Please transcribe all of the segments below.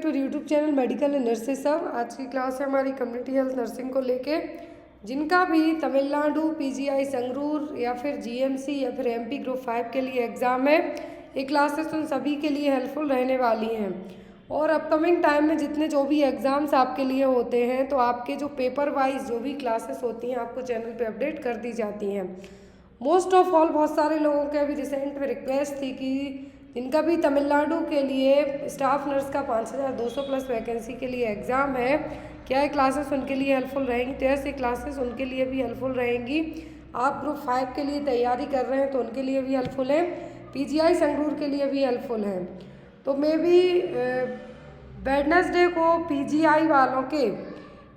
To YouTube channel medical and nurses सब। आज की क्लास है हमारी कम्युनिटी हेल्थ नर्सिंग को लेके। जिनका भी तमिलनाडु पीजीआई संगरूर या फिर जीएमसी या फिर एमपी ग्रुप 5 के लिए एग्ज़ाम है, ये क्लासेस उन सभी के लिए हेल्पफुल रहने वाली हैं। और अपकमिंग टाइम में जितने जो भी एग्ज़ाम्स आपके लिए होते हैं, तो आपके जो पेपर वाइज जो भी क्लासेस होती हैं आपको चैनल पे अपडेट कर दी जाती हैं। मोस्ट ऑफ ऑल बहुत सारे लोगों के अभी रिसेंट में रिक्वेस्ट थी कि जिनका भी तमिलनाडु के लिए स्टाफ नर्स का 5200 प्लस वैकेंसी के लिए एग्ज़ाम है, क्या ये क्लासेस उनके लिए हेल्पफुल रहेंगी। तो ऐसी क्लासेस उनके लिए भी हेल्पफुल रहेंगी। आप ग्रुप 5 के लिए तैयारी कर रहे हैं तो उनके लिए भी हेल्पफुल है, पीजीआई संगरूर के लिए भी हेल्पफुल है। तो मे बी वेडनेसडे को पीजीआई वालों के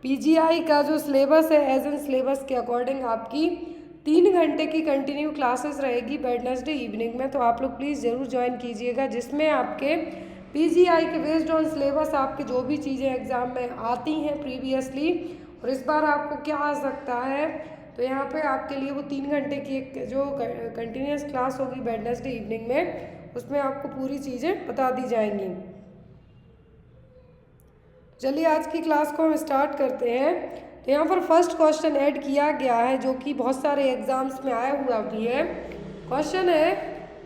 पीजीआई का जो सिलेबस है एज एन सिलेबस के अकॉर्डिंग आपकी 3 घंटे की कंटिन्यू क्लासेस रहेगी वेडनेसडे इवनिंग में। तो आप लोग प्लीज़ ज़रूर ज्वाइन कीजिएगा, जिसमें आपके पीजीआई के बेस्ड ऑन सिलेबस आपके जो भी चीज़ें एग्ज़ाम में आती हैं प्रीवियसली और इस बार आपको क्या आ सकता है, तो यहाँ पे आपके लिए वो 3 घंटे की एक जो कंटिन्यूस क्लास होगी वेडनेसडे इवनिंग में, उसमें आपको पूरी चीज़ें बता दी जाएंगी। चलिए आज की क्लास को हम स्टार्ट करते हैं। तो यहाँ पर फर्स्ट क्वेश्चन ऐड किया गया है जो कि बहुत सारे एग्जाम्स में आया हुआ भी है। क्वेश्चन है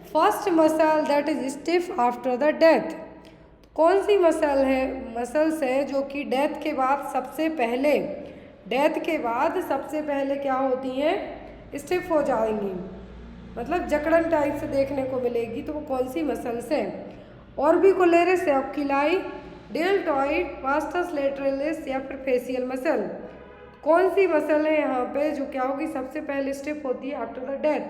first muscle that is stiff after the death. कौन सी मसल्स है जो कि डेथ के बाद सबसे पहले क्या होती हैं, स्टिफ हो जाएंगी, मतलब जकड़न टाइप से देखने को मिलेगी। तो वो कौन सी मसल्स हैं? Orbicularis oculi, deltoid, vastus lateralis या फिर फेशियल मसल। कौन सी मसल है यहाँ पे जो क्या होगी सबसे पहले स्टिफ होती है आफ्टर द डेथ?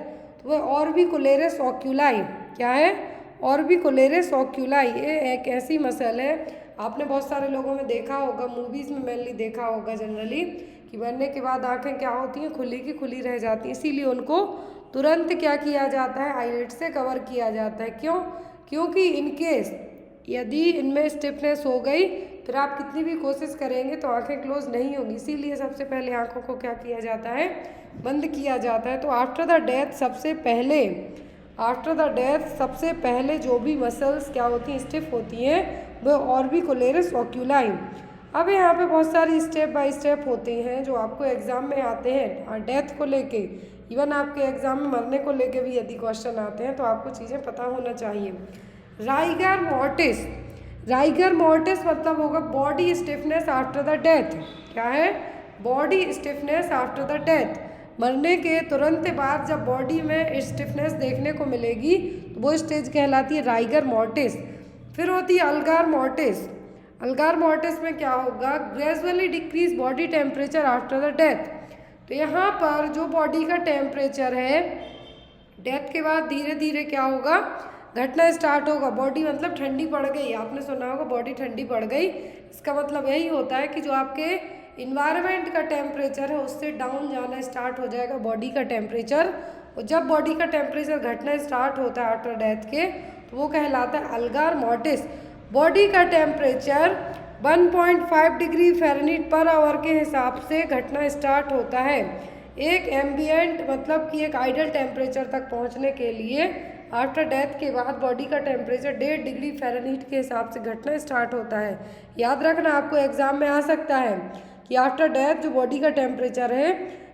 तो वह ऑर्बिकुलरिस ऑक्यूलाई। क्या है? Orbicularis oculi. ये एक ऐसी मसल है, आपने बहुत सारे लोगों में देखा होगा, मूवीज़ में मेनली देखा होगा जनरली, कि मरने के बाद आँखें क्या होती हैं, खुली की खुली रह जाती हैं। इसीलिए उनको तुरंत क्या किया जाता है, आईलिड से कवर किया जाता है। क्यों? क्योंकि इनकेस यदि इनमें स्टिफनेस हो गई फिर आप कितनी भी कोशिश करेंगे तो आंखें क्लोज नहीं होंगी, इसीलिए सबसे पहले आंखों को क्या किया जाता है, बंद किया जाता है। तो आफ्टर द डेथ सबसे पहले जो भी मसल्स क्या होती हैं, स्टिफ होती हैं, वह ऑर्बिकुलरिस ऑक्यूलाई। अब यहाँ पे बहुत सारी स्टेप बाय स्टेप होते हैं जो आपको एग्जाम में आते हैं डेथ को लेके। इवन आपके एग्जाम में मरने को लेके भी यदि क्वेश्चन आते हैं तो आपको चीज़ें पता होना चाहिए। राइगर मॉर्टिस मतलब होगा body stiffness after the death. क्या है? Body stiffness after the death. मरने के तुरंत बाद जब बॉडी में स्टिफनेस देखने को मिलेगी तो वो स्टेज कहलाती है राइगर मॉर्टिस। फिर होती है अलगार मॉर्टिस में क्या होगा, gradually decrease body temperature after the death. तो यहाँ पर जो बॉडी का टेम्परेचर है डेथ के बाद धीरे धीरे क्या होगा, घटना स्टार्ट होगा। बॉडी मतलब ठंडी पड़ गई, आपने सुना होगा बॉडी ठंडी पड़ गई, इसका मतलब यही होता है कि जो आपके इन्वायरमेंट का टेम्परेचर है उससे डाउन जाना स्टार्ट हो जाएगा बॉडी का टेम्परेचर। और जब बॉडी का टेम्परेचर घटना स्टार्ट होता है आफ्टर डेथ के, तो वो कहलाता है अलगार मॉर्टिस। बॉडी का temperature 1.5 degree Fahrenheit per hour के हिसाब से घटना स्टार्ट होता है। एक एम्बिएंट मतलब कि एक आइडियल टेम्परेचर तक पहुंचने के लिए आफ्टर डेथ के बाद बॉडी का टेम्परेचर 1.5 डिग्री फ़ारेनहाइट के हिसाब से घटना स्टार्ट होता है। याद रखना, आपको एग्जाम में आ सकता है कि आफ्टर डेथ जो बॉडी का टेम्परेचर है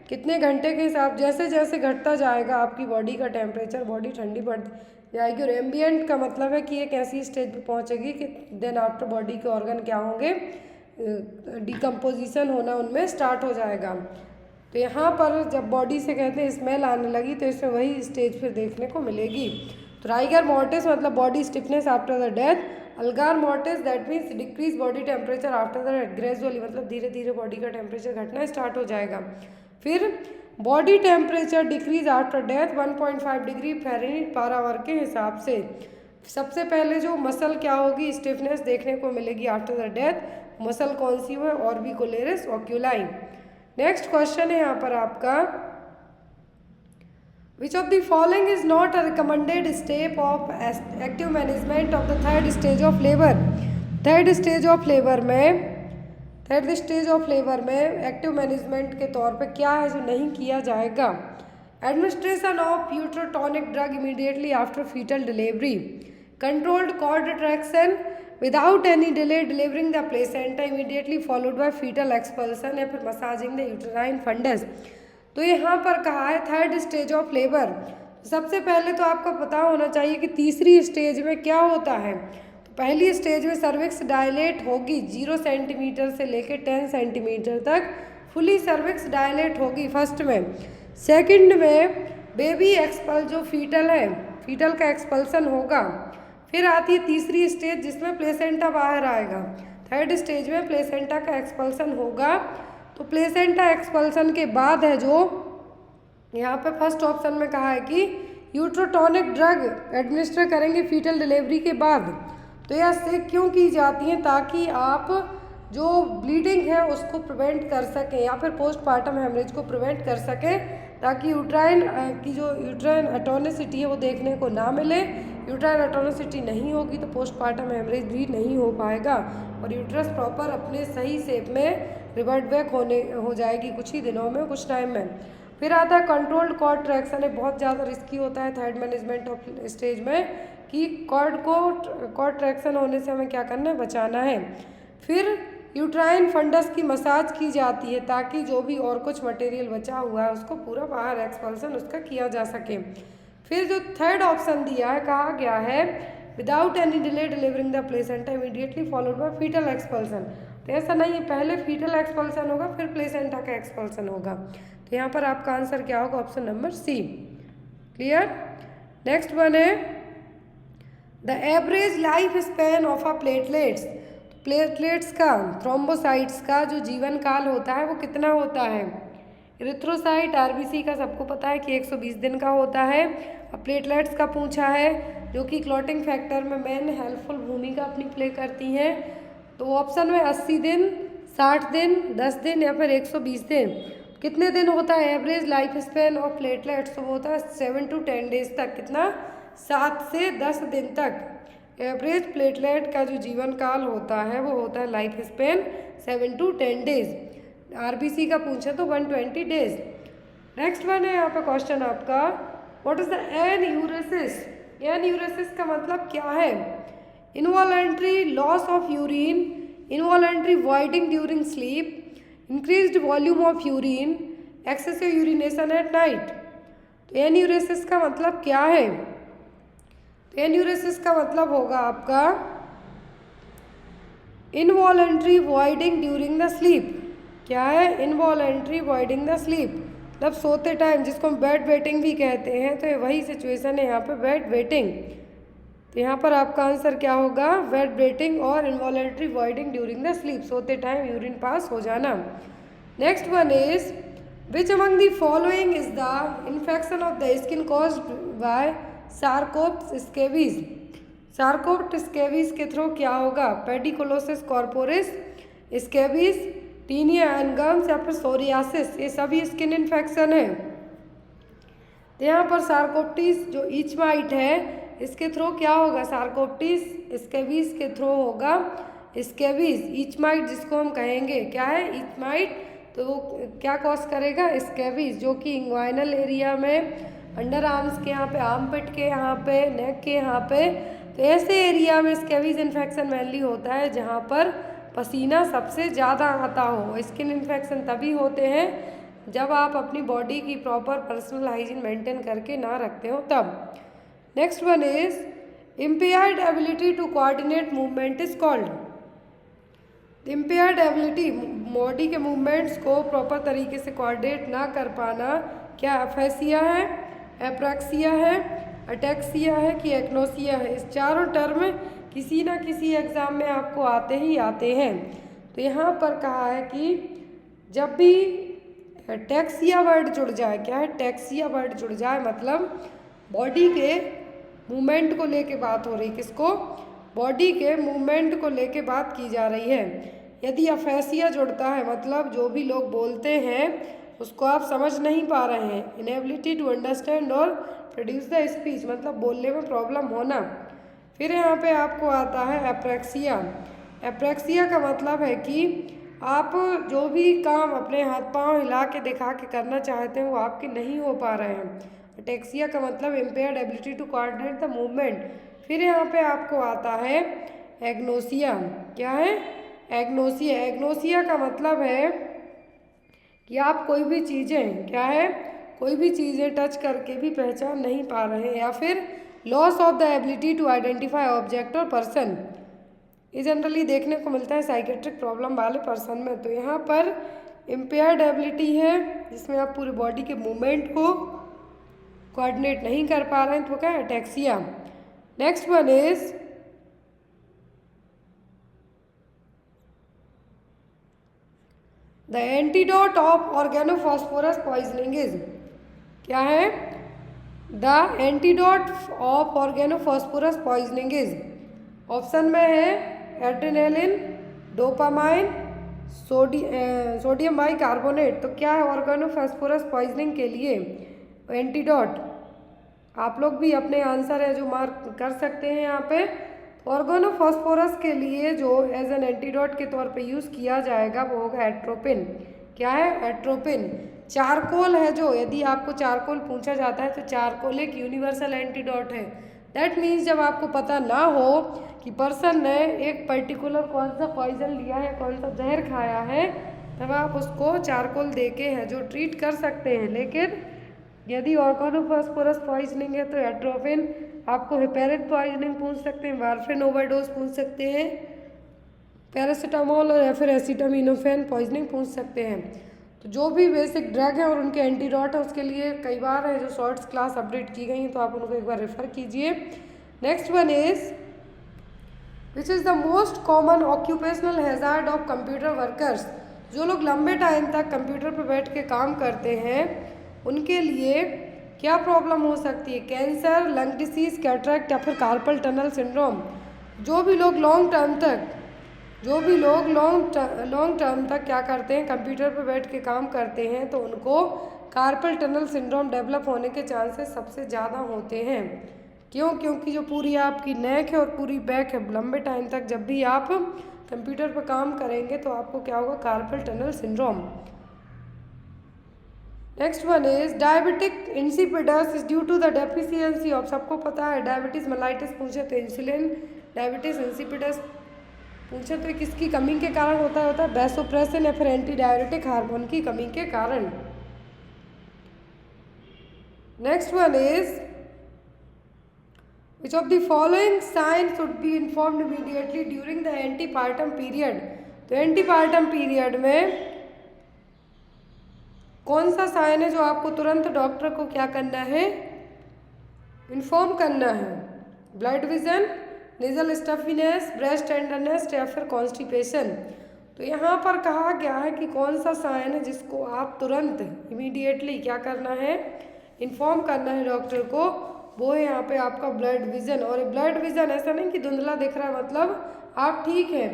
कितने घंटे के हिसाब, जैसे जैसे घटता जाएगा आपकी बॉडी का टेम्परेचर, बॉडी ठंडी पड़ जाएगी। और एम्बिएंट का मतलब है कि एक ऐसी स्टेज पे पहुंचेगी कि देन आफ्टर बॉडी के ऑर्गन क्या होंगे, डिकम्पोजिशन होना उनमें स्टार्ट हो जाएगा। तो यहाँ पर जब बॉडी से कहते हैं स्मेल आने लगी तो इसमें वही स्टेज फिर देखने को मिलेगी। तो राइगर मॉर्टिस मतलब body stiffness after the death. Algor mortis that means decrease body temperature after the death, gradually मतलब धीरे धीरे बॉडी का टेम्परेचर घटना स्टार्ट हो जाएगा। फिर body temperature decrease after death 1.5 degree Fahrenheit per hour के हिसाब से। सबसे पहले जो मसल क्या होगी, स्टिफनेस देखने को मिलेगी आफ्टर द डेथ, मसल कौन सी हो, ऑर्बिकुलरिस ऑक्यूलाई। नेक्स्ट क्वेश्चन है यहाँ पर आपका, which of the following is not a recommended step of active management of the third stage of labour. Third stage of labour में एक्टिव मैनेजमेंट के तौर पे क्या है जो नहीं किया जाएगा? Administration of uterotonic drug immediately after fetal delivery, controlled cord retraction, without any delay delivering the placenta immediately followed by fetal expulsion या फिर मसाजिंग द यूटेराइन फंडस। तो यहाँ पर कहा है थर्ड स्टेज ऑफ लेबर। सबसे पहले तो आपको पता होना चाहिए कि तीसरी स्टेज में क्या होता है। तो पहली स्टेज में सर्विक्स डायलेट होगी 0 सेंटीमीटर से लेके 10 सेंटीमीटर तक, फुली सर्विक्स डायलेट होगी फर्स्ट में। सेकंड में बेबी एक्सपल जो फीटल है, फीटल का एक्सपल्सन होगा। फिर आती है तीसरी स्टेज जिसमें प्लेसेंटा बाहर आएगा। थर्ड स्टेज में प्लेसेंटा का एक्सपल्सन होगा। तो प्लेसेंटा एक्सपल्सन के बाद है जो यहाँ पे फर्स्ट ऑप्शन में कहा है कि यूट्रोटॉनिक ड्रग एडमिनिस्टर करेंगे फीटल डिलीवरी के बाद। तो यह सिक क्यों की जाती हैं, ताकि आप जो ब्लीडिंग है उसको प्रिवेंट कर सकें या फिर पोस्टमार्टम हेमरेज को प्रिवेंट कर सकें, ताकि यूट्राइन की जो यूट्राइन एटोनिसिटी है वो देखने को ना मिले। यूट्राइन एटोनिसिटी नहीं होगी तो पोस्टमार्टम हेमरेज भी नहीं हो पाएगा और यूट्रस प्रॉपर अपने सही शेप में रिवर्ट बैक हो जाएगी कुछ ही दिनों में, कुछ टाइम में। फिर आता है कंट्रोल्ड कॉर्ड ट्रैक्शन, बहुत ज़्यादा रिस्की होता है थर्ड मैनेजमेंट ऑफ स्टेज में कि कॉर्ड ट्रैक्शन होने से हमें क्या करना है, बचाना है। फिर यूट्राइन फंडस की मसाज की जाती है ताकि जो भी और कुछ मटेरियल बचा हुआ है उसको पूरा बाहर एक्सपल्सन उसका किया जा सके। फिर जो थर्ड ऑप्शन दिया है, कहा गया है without any delay delivering the placenta immediately followed by fetal expulsion. तो ऐसा नहीं है, पहले फीटल एक्सपल्सन होगा फिर प्लेसेंटा का एक्सपल्सन होगा। तो यहाँ पर आपका आंसर क्या होगा, option number C. Clear. Next one है the average life span of a platelets. Platelets का, थ्रोम्बोसाइट्स का जो जीवन काल होता है वो कितना होता है। इरिथ्रोसाइट आरबीसी का सबको पता है कि 120 दिन का होता है। अब प्लेटलेट्स का पूछा है जो कि क्लॉटिंग फैक्टर में मेन हेल्पफुल भूमिका अपनी प्ले करती हैं। तो ऑप्शन में 80 दिन, 60 दिन, 10 दिन या फिर 120 दिन। कितने दिन होता है average life span of platelets, तो वो होता है 7 to 10 डेज तक। कितना, 7 से 10 दिन तक एवरेज प्लेटलेट का जो जीवन काल होता है वो होता है life span 7 to 10 days. RBC का पूछे तो 120 डेज। नेक्स्ट वन है यहाँ पे क्वेश्चन आपका, what is the enuresis. Enuresis का मतलब क्या है। Involuntary loss of urine, involuntary voiding during sleep, increased volume of urine, excessive urination at night. तो एन्यूरेसिस का मतलब क्या है। तो एन्यूरेसिस का मतलब होगा आपका involuntary voiding during the sleep. क्या है, इनवॉलंटरी वॉइडिंग द स्लीप, मतलब सोते टाइम, जिसको हम बेड वेटिंग भी कहते हैं। तो ये वही सिचुएशन है यहाँ पे, बेड वेटिंग। तो यहाँ पर आपका आंसर क्या होगा, बेड वेटिंग और involuntary voiding during the sleep, सोते टाइम यूरिन पास हो जाना। Next one is which among the following is the infection of the skin caused by sarcoptes scabiei. Sarcoptes scabiei के थ्रू क्या होगा, pediculosis corporis, scabies, tinea unguium या फिर psoriasis, ये सभी स्किन इन्फेक्शन है। तो यहाँ पर सार्कोप्टिस जो ईचमाइट है इसके थ्रू क्या होगा, सार्कोप्टिस स्केबीज के थ्रू होगा स्केबीज। ईचमाइट जिसको हम कहेंगे क्या है, ईचमाइट, तो वो क्या कॉज करेगा, स्केबीज, जो कि इंग्वाइनल एरिया में, अंडर आर्म्स के यहाँ पे, आर्मपिट के यहाँ पे, नेक के यहाँ पे। तो ऐसे एरिया में स्केबीज इन्फेक्शन मेनली होता है जहाँ पर पसीना सबसे ज़्यादा आता हो। स्किन इन्फेक्शन तभी होते हैं जब आप अपनी बॉडी की प्रॉपर पर्सनल हाइजीन मेंटेन करके ना रखते हो तब। Next one is impaired ability to coordinate movement is called. Impaired ability, body के मूवमेंट्स को प्रॉपर तरीके से कोऑर्डिनेट ना कर पाना क्या अफेसिया है, एप्रैक्सिया है, अटैक्सिया है कि एक्नोसिया है। इस चारों टर्म किसी ना किसी एग्ज़ाम में आपको आते ही आते हैं। तो यहाँ पर कहा है कि जब भी टैक्सिया वर्ड जुड़ जाए, क्या है, टैक्सिया वर्ड जुड़ जाए, मतलब बॉडी के मूवमेंट को लेके बात हो रही, किसको, बॉडी के मूवमेंट को लेके बात की जा रही है। यदि अफेसिया जुड़ता है मतलब जो भी लोग बोलते हैं उसको आप समझ नहीं पा रहे हैं, इनएबिलिटी टू अंडरस्टैंड और प्रोड्यूस द स्पीच, मतलब बोलने में प्रॉब्लम होना। फिर यहाँ पे आपको आता है एप्रैक्सिया। एप्रैक्सिया का मतलब है कि आप जो भी काम अपने हाथ पांव हिला के दिखा के करना चाहते हैं वो आपके नहीं हो पा रहे हैं। अटैक्सिया का मतलब impaired ability to coordinate the movement. फिर यहाँ पे आपको आता है एग्नोसिया। क्या है? एग्नोसिया। एग्नोसिया का मतलब है कि आप कोई भी चीज़ें, क्या है, कोई भी चीज़ें टच करके भी पहचान नहीं पा रहे हैं, या फिर loss of the ability to identify object और पर्सन। ये जनरली देखने को मिलता है साइकेट्रिक प्रॉब्लम वाले पर्सन में। तो यहाँ पर इम्पेयर्ड एबिलिटी है जिसमें आप पूरी बॉडी के मूवमेंट को कोऑर्डिनेट नहीं कर पा रहे हैं, तो क्या है? Ataxia. Next one is the antidote of organophosphorus poisoning is. क्या है? The antidote of organophosphorus poisoning is. Option में है एड्रेनालिन, डोपामाइन, सोडियम बाइकार्बोनेट। तो क्या है ऑर्गेनोफॉस्फोरस पॉइजनिंग के लिए एंटीडोट? आप लोग भी अपने आंसर है जो मार्क कर सकते हैं यहाँ पे। ऑर्गेनोफॉस्फोरस के लिए जो एज एन एंटीडोट के तौर पे यूज़ किया जाएगा वो होगा एट्रोपिन। क्या है? एट्रोपिन। चारकोल है जो, यदि आपको चारकोल पूछा जाता है तो चारकोल एक यूनिवर्सल एंटीडोट है। दैट मीन्स जब आपको पता ना हो कि पर्सन ने एक पर्टिकुलर कौन सा पॉइजन लिया है, कौन सा जहर खाया है, तब आप उसको चारकोल दे के है जो ट्रीट कर सकते हैं। लेकिन यदि ऑर्गेनोफॉस्फोरस पॉइजनिंग है तो एट्रोपिन, आपको हेपेरिन पॉइजनिंग पूछ सकते हैं, वारफेरिन ओवरडोज पूछ सकते हैं, पैरासीटामोल या फिर एसिटामिनोफेन पॉइजनिंग पूछ सकते हैं। तो जो भी बेसिक ड्रग है और उनके एंटीडोट है उसके लिए कई बार है जो शॉर्ट्स क्लास अपडेट की गई हैं, तो आप उनको एक बार रेफर कीजिए। Next one is which is the most common occupational hazard of computer workers. जो लोग लंबे टाइम तक कंप्यूटर पर बैठ के काम करते हैं उनके लिए क्या प्रॉब्लम हो सकती है? कैंसर, लंग डिसीज, कैटरेक्ट या फिर कार्पल टनल सिंड्रोम। जो भी लोग लॉन्ग टर्म तक क्या करते हैं, कंप्यूटर पर बैठ के काम करते हैं, तो उनको कार्पल टनल सिंड्रोम डेवलप होने के चांसेस सबसे ज़्यादा होते हैं। क्यों? क्योंकि जो पूरी आपकी नेक है और पूरी बैक है, लंबे टाइम तक जब भी आप कंप्यूटर पर काम करेंगे तो आपको क्या होगा? Carpal tunnel syndrome. Next one is diabetic insipidus is due to the deficiency of. सबको पता है डायबिटीज मेलाइटिस पूछे तो इंसुलिन, डायबिटीज इंसिपिडस पूछे तो किसकी कमी के कारण होता है वैसोप्रेसिन या फिर एंटी डायबिटिक हार्मोन की कमी के कारण। Next one is which of the following sign should be informed immediately during the antepartum period. तो एंटीपार्टम पीरियड में कौन सा साइन है जो आपको तुरंत डॉक्टर को क्या करना है? इन्फॉर्म करना है। Blurred vision, nasal stuffiness, breast tenderness या फिर कॉन्स्टिपेशन। तो यहाँ पर कहा गया है कि कौन सा साइन है जिसको आप तुरंत इमीडिएटली क्या करना है? इन्फॉर्म करना है डॉक्टर को। वो है यहाँ पे आपका ब्लड विजन। और ब्लड विजन ऐसा नहीं कि धुंधला दिख रहा है मतलब आप ठीक है,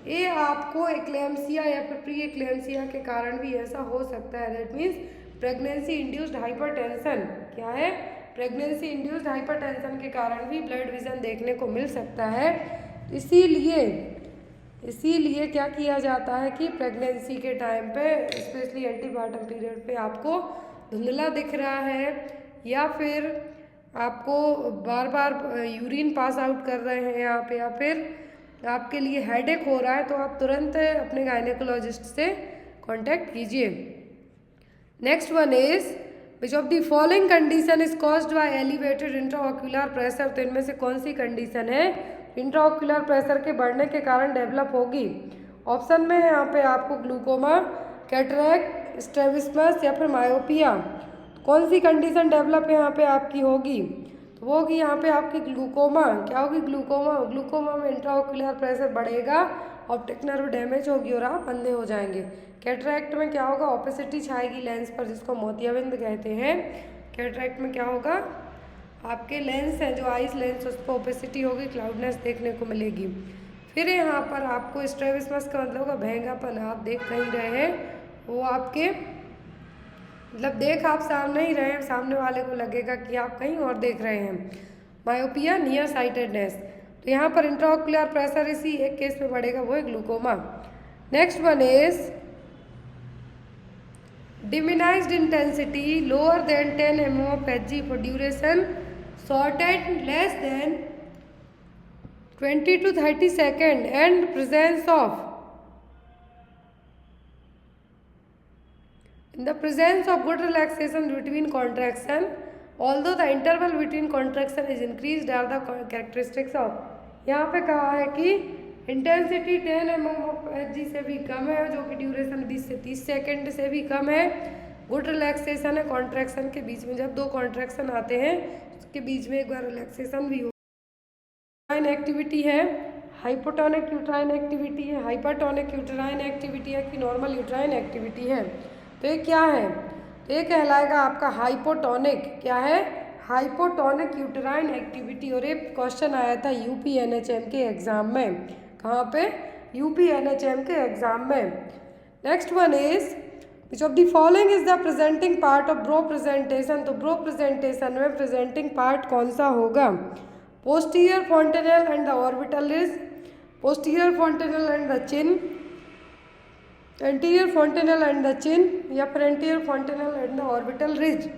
ये आपको एक्लेम्सिया या फिर प्री एक्लेम्सिया के कारण भी ऐसा हो सकता है। That means pregnancy induced hypertension. क्या है? प्रेगनेंसी इंड्यूस्ड हाइपरटेंशन के कारण भी ब्लड विजन देखने को मिल सकता है। इसीलिए क्या किया जाता है कि प्रेगनेंसी के टाइम पे स्पेशली एंटीपार्टम पीरियड पे आपको धुंधला दिख रहा है या फिर आपको बार बार यूरिन पास आउट कर रहे हैं यहाँ पे, या फिर आपके लिए हेडेक हो रहा है, तो आप तुरंत अपने गायनेकोलॉजिस्ट से कांटेक्ट कीजिए। Next one is which of the following condition is caused by elevated intraocular pressure. तो इनमें से कौन सी कंडीशन है इंट्राऑक्यूलर प्रेशर के बढ़ने के कारण डेवलप होगी? ऑप्शन में है यहाँ पे आपको ग्लूकोमा, कैटरैक्ट, स्ट्रैबिस्मस या फिर मायोपिया। कौन सी कंडीशन डेवलप यहाँ पे आपकी होगी? तो वो होगी यहाँ पे आपकी ग्लूकोमा। क्या होगी? ग्लूकोमा में इंट्राऑक्यूलर प्रेशर बढ़ेगा, ऑप्टिक नर्व डैमेज होगी और आप अंधे हो जाएंगे। कैटरैक्ट में क्या होगा? ओपेसिटी छाएगी लेंस पर, जिसको मोतियाबिंद कहते हैं। कैटरैक्ट में क्या होगा? आपके लेंस हैं जो आइस लेंस, उस पर ओपेसिटी होगी, क्लाउडनेस देखने को मिलेगी। फिर यहाँ पर आपको स्ट्रैबिस्मस का मतलब होगा भयंगापन, आप देख नहीं रहे हैं, वो आपके मतलब देख आप सामने ही रहे हैं, सामने वाले को लगेगा कि आप कहीं और देख रहे हैं। Myopia, near sightedness. तो यहाँ पर इंट्राऑक्यूलर प्रेशर इसी एक केस में बढ़ेगा, वो है glaucoma. Next one is diminished intensity lower than 10 mm of Hg for duration shorted less than 20 to 30 second and presence of in the presence of good relaxation between contraction, although the interval between contraction is increased are the characteristics of। यहाँ पे कहा है कि intensity 10 mmHg से भी कम है, जो कि ड्यूरेशन 20 से 30 सेकेंड से भी कम है। गुड रिलैक्सेशन है कॉन्ट्रैक्शन के बीच में, जब दो कॉन्ट्रैक्शन आते हैं उसके बीच में एक बार रिलैक्सेशन भी हो। यूट्राइन एक्टिविटी है, हाइपोटोनिक यूट्राइन एक्टिविटी है, हाइपरटोनिक यूट्राइन एक्टिविटी है कि नॉर्मल यूट्राइन एक्टिविटी है। तो ये क्या है? तो ये कहलाएगा आपका हाइपोटोनिक। क्या है? Hypotonic uterine activity. और ये क्वेश्चन आया था यूपीएनएचएम के एग्जाम में। कहाँ पे? यूपीएनएचएम के एग्जाम में। Next one is which of the following is the presenting part of brow presentation. तो ब्रो प्रेजेंटेशन में प्रेजेंटिंग पार्ट कौन सा होगा? Posterior fontanelle and the orbital ridge, posterior fontanelle and the chin, anterior fontanelle and the chin, या फिर anterior fontanelle and the orbital ridge.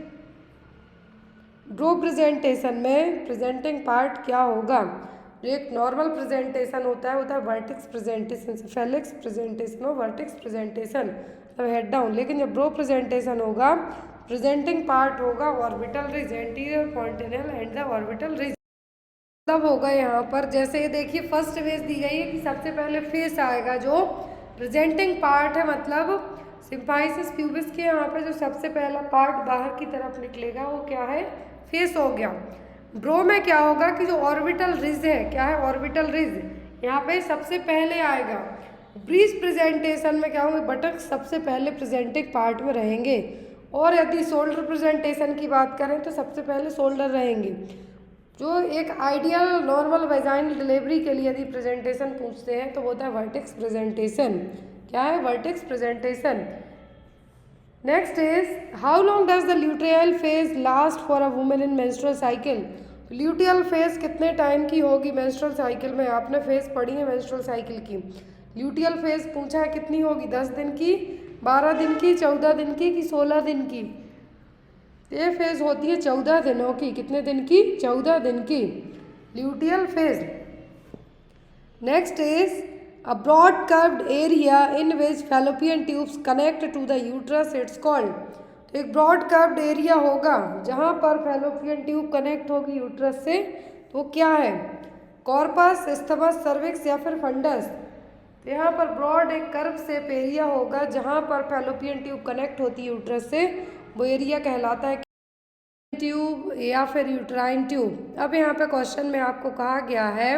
Brow presentation में presenting part क्या होगा? जो एक नॉर्मल प्रेजेंटेशन होता है वर्टेक्स प्रेजेंटेशन, फेलिक्स प्रेजेंटेशन और वर्टेक्स प्रेजेंटेशन, मतलब हेड डाउन। लेकिन जब ब्रो प्रेजेंटेशन होगा प्रेजेंटिंग पार्ट होगा orbital ridge, anterior fontanelle and the orbital ridge. मतलब होगा यहाँ पर जैसे ये देखिए फर्स्ट फेस दी गई है कि सबसे पहले फेस आएगा जो प्रेजेंटिंग पार्ट है, मतलब सिम्फाइसिस प्यूबिस के यहाँ पे जो सबसे पहला पार्ट बाहर की तरफ निकलेगा वो क्या है? फेस हो गया। ब्रो में क्या होगा कि जो ऑर्बिटल रिज है, क्या है? ऑर्बिटल रिज यहाँ पे सबसे पहले आएगा। ब्रीज प्रेजेंटेशन में क्या होंगे? बटक सबसे पहले प्रेजेंटिंग पार्ट में रहेंगे। और यदि शोल्डर प्रेजेंटेशन की बात करें तो सबसे पहले शोल्डर रहेंगे। जो एक आइडियल नॉर्मल वेजाइनल डिलीवरी के लिए यदि प्रेजेंटेशन पूछते हैं तो वो होता है वर्टेक्स प्रेजेंटेशन। क्या है? Vertex presentation. Next is how long does the luteal phase last for a women in menstrual cycle. Luteal phase कितने टाइम की होगी मेंस्ट्रुअल साइकिल में? आपने फेज पढ़ी है मेंस्ट्रुअल साइकिल की। ल्यूटियल फेज पूछा है कितनी होगी? 10 दिन की, 12 दिन की, 14 दिन की कि 16 दिन की? ये फेज होती है 14 दिनों की। कितने दिन की? 14 दिन की luteal phase. Next is a broad curved area in which fallopian tubes connect to the uterus, it's called. तो एक ब्रॉड कर्व्ड एरिया होगा जहाँ पर फैलोपियन ट्यूब कनेक्ट होगी यूट्रस से, तो क्या है? कॉर्पस, इस्थमस, सर्विक्स या फिर फंडस। तो यहाँ पर ब्रॉड एक कर्व शेप एरिया होगा जहाँ पर फैलोपियन ट्यूब कनेक्ट होती है यूट्रस से, वो एरिया कहलाता है ट्यूब या फिर यूट्राइन ट्यूब। अब यहाँ पे क्वेश्चन में आपको कहा गया है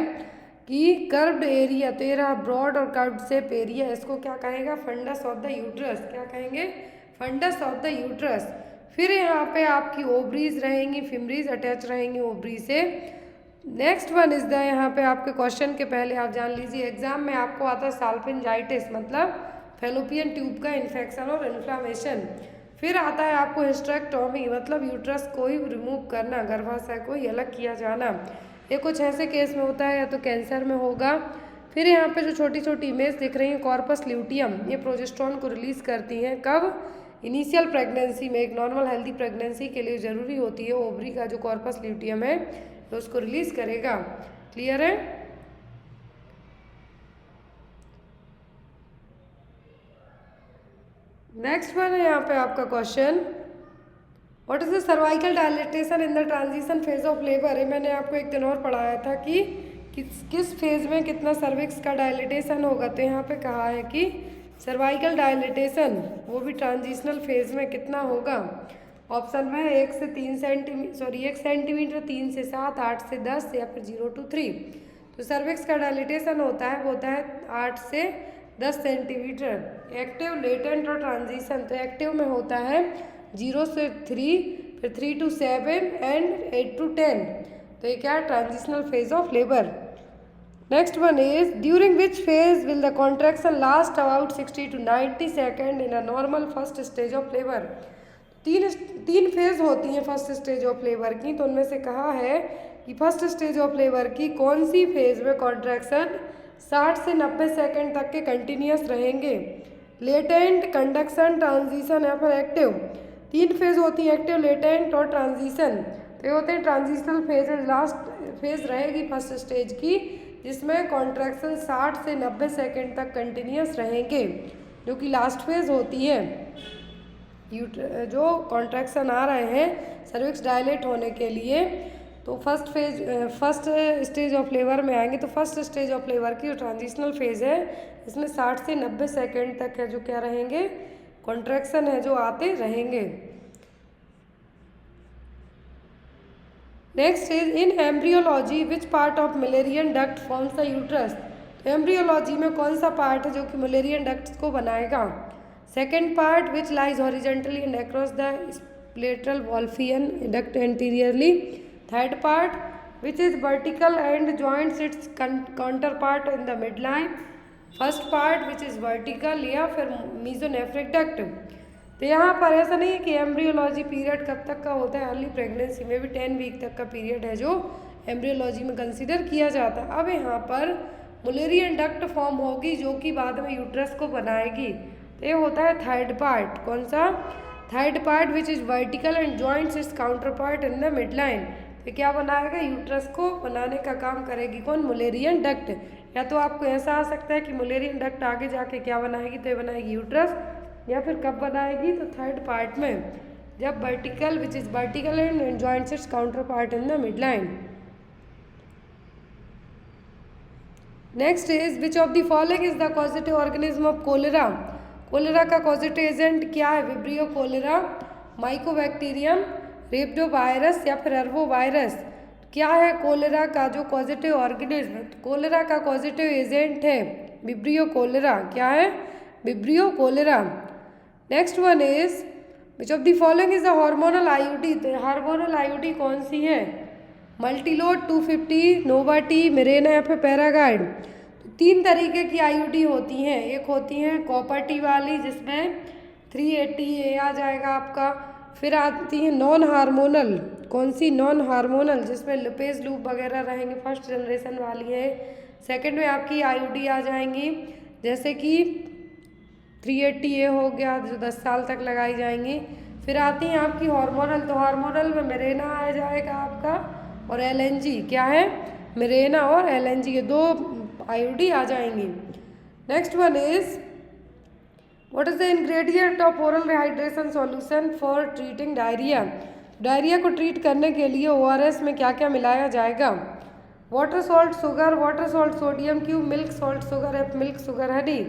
कि कर्व्ड एरिया, तो ये रहा ब्रॉड और कर्व्ड शेप एरिया, इसको क्या कहेगा? Fundus of the uterus. क्या कहेंगे? Fundus of the uterus. फिर यहाँ पे आपकी ओवरीज रहेंगी, फिमरीज अटैच रहेंगी ओवरी से। नेक्स्ट वन इज द, यहाँ पे आपके क्वेश्चन के पहले आप जान लीजिए एग्जाम में आपको आता है साल्पिंजाइटिस, मतलब फैलोपियन ट्यूब का इन्फेक्शन और इन्फ्लामेशन। फिर आता है आपको हिस्टेरेक्टोमी, मतलब यूट्रस को ही रिमूव करना, गर्भाशय को ही अलग किया जाना। ये कुछ ऐसे केस में होता है या तो कैंसर में होगा। फिर यहाँ पे जो छोटी छोटी इमेज दिख रही है कॉर्पस ल्यूटियम, ये प्रोजेस्टेरोन को रिलीज करती हैं। कब? इनिशियल प्रेगनेंसी में। एक नॉर्मल हेल्दी प्रेगनेंसी के लिए ज़रूरी होती है ओवरी का जो कॉर्पस ल्यूटियम है तो उसको रिलीज करेगा। क्लियर है? नेक्स्ट वन है यहाँ पे आपका question, what is the cervical dilatation in the transition phase of labour. ये मैंने आपको एक दिन और पढ़ाया था कि किस फेज में कितना सर्विक्स का डायलेटेशन होगा। तो यहाँ पे कहा है कि सर्वाइकल डायलेटेशन वो भी ट्रांजिशनल फेज में कितना होगा। ऑप्शन में 1 से 3 सेंटीमीटर, 1 सेंटीमीटर, 3 से 7, 8 से 10 या फिर 0 to 3। तो सर्विक्स का डायलेटेशन होता है वो होता है 8 से 10 सेंटीमीटर। एक्टिव, लेटेंट और ट्रांजिशन, तो एक्टिव में होता है 0 से 3, फिर 3 to 7 एंड 8 to 10। तो ये क्या है? Transitional phase of labour. Next one is during which phase will the contraction last about 60 to 90 second in a normal first stage of labour. तीन फेज होती हैं फर्स्ट स्टेज ऑफ लेबर की, तो उनमें से कहा है कि फर्स्ट स्टेज ऑफ लेबर की कौन सी फेज में कॉन्ट्रैक्शन 60 से 90 सेकेंड तक के कंटिन्यूस रहेंगे। लेटेंट, कंडक्शन, ट्रांजिशन या फिर एक्टिव। 3 फेज होती है, एक्टिव, लेटेंट और ट्रांजिशन। तो ये होते हैं ट्रांजिशनल फेज। लास्ट फेज रहेगी फर्स्ट स्टेज की जिसमें कॉन्ट्रैक्शन 60 से 90 सेकेंड तक कंटिन्यूस रहेंगे, जो कि लास्ट फेज होती है। जो कॉन्ट्रैक्शन आ रहे हैं सर्विक्स डायलेट होने के लिए, तो फर्स्ट स्टेज ऑफ लेबर में आएंगे। तो फर्स्ट स्टेज ऑफ लेबर की जो ट्रांजिशनल फेज है, इसमें 60 से 90 सेकेंड तक है जो क्या रहेंगे, कॉन्ट्रैक्शन है जो आते रहेंगे। Next is in embryology which part of mullerian duct forms the uterus. तो एम्ब्रियोलॉजी में कौन सा पार्ट है जो कि मिलेरियन डक्ट को बनाएगा। Second part which lies horizontally and across the स्प्लेटल wolffian duct anteriorly. Third part which is vertical and joints its counterpart in the mid line. First part which is vertical या फिर mesonephric duct. तो यहाँ पर ऐसा नहीं है कि एम्ब्रियोलॉजी पीरियड कब तक का होता है, अर्ली प्रेगनेंसी में भी 10 वीक तक का पीरियड है जो एम्ब्रियोलॉजी में कंसीडर किया जाता है। अब यहाँ पर मुलेरियन डक्ट फॉर्म होगी जो कि बाद में यूट्रस को बनाएगी। तो ये होता है थर्ड पार्ट। कौन सा, third part which is vertical and joints its counterpart in the mid line. तो क्या बनाएगा, यूट्रस को बनाने का काम करेगी कौन, मुलेरियन डक्ट। या तो आपको ऐसा आ सकता है कि मुलेरियन डक्ट आगे जाके क्या बनाएगी, तो ये बनाएगी यूट्रस, या फिर कब बनाएगी, तो थर्ड पार्ट में, जब vertical which is vertical and joints its counterpart in the mid line. Next is which of the following is the causative organism of cholera. Cholera का कॉजेटिव एजेंट क्या है, विब्रियो कोलेरा, माइकोबैक्टीरियम, रेब्डोवायरस या फिर arbovirus. क्या है cholera का जो positive organism, cholera का पॉजिटिव एजेंट है विब्रियो कोलेरा। क्या है, vibrio cholera. Next one is which of the following is the hormonal IUD. तो हार्मोनल आईयूडी कौन सी है, मल्टीलोड 250, नोवाटी, मिरेना या फिर पैरागाइड। तो 3 तरीके की आईयूडी होती हैं। एक होती है कॉपर टी वाली जिसमें 380A आ जाएगा आपका। फिर आती है नॉन हार्मोनल, कौन सी, नॉन हार्मोनल, जिसमें लिपेज लूप वगैरह रहेंगे, फर्स्ट जनरेशन वाली है। सेकंड में आपकी आईयूडी आ जाएंगी जैसे कि 380A हो गया जो 10 साल तक लगाई जाएंगी। फिर आती हैं आपकी हार्मोनल, तो हार्मोनल में मिरेना आ जाएगा आपका और LNG। क्या है, मिरेना और LNG, ये 2 आईयूडी आ जाएंगी। Next one is what is the ingredient of oral rehydration solution for treating diarrhoea. Diarrhoea को ट्रीट करने के लिए ORS में क्या क्या मिलाया जाएगा, water salt sugar, water salt sodium cube, milk salt sugar, F milk sugar, Honey.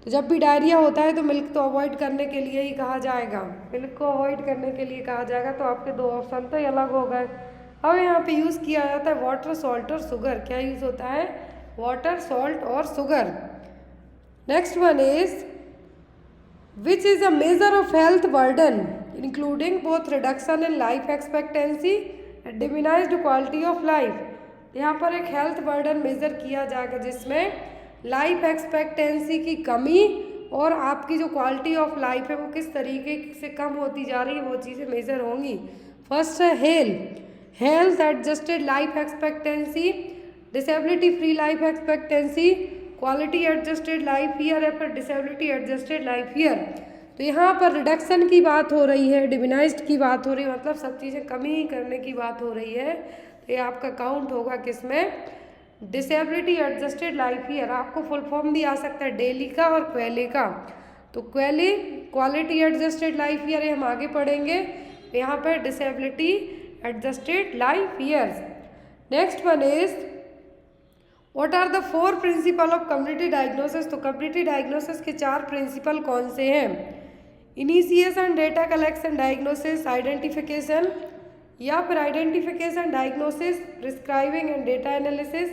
तो जब भी डायरिया होता है तो मिल्क तो अवॉइड करने के लिए ही कहा जाएगा, मिल्क को अवॉइड करने के लिए कहा जाएगा। तो आपके 2 ऑप्शन तो अलग हो गए। अब यहाँ पे यूज़ किया जाता है वाटर सॉल्ट और शुगर। क्या यूज़ होता है, वाटर सॉल्ट और sugar. Next one is which is a measure of health burden including both reduction in life expectancy and diminished quality of life. यहाँ पर एक हेल्थ बर्डन मेजर किया जाएगा जिसमें लाइफ एक्सपेक्टेंसी की कमी और आपकी जो क्वालिटी ऑफ लाइफ है वो किस तरीके से कम होती जा रही है, वो चीज़ें मेजर होंगी। फर्स्ट है health adjusted life expectancy, disability free life expectancy, quality adjusted life year या फिर डिसेबिलिटी एडजस्टेड लाइफ ईयर। तो यहाँ पर रिडक्शन की बात हो रही है, डिमिनाइज्ड की बात हो रही है, मतलब सब चीज़ें कमी करने की बात हो रही है। तो ये आपका काउंट होगा किसमें, डिसेबिलिटी एडजस्टेड लाइफ ईयर। आपको फुल फॉर्म भी आ सकता है डेली का और क्वेली का। तो QALY quality adjusted life year हम आगे पढ़ेंगे। यहाँ पर disability adjusted life years. Next one is what are the 4 principle of community diagnosis. तो कम्युनिटी डायग्नोसिस के 4 प्रिंसिपल कौन से हैं, initiation, data collection, diagnosis, identification या फिर identification, diagnosis, prescribing and data analysis.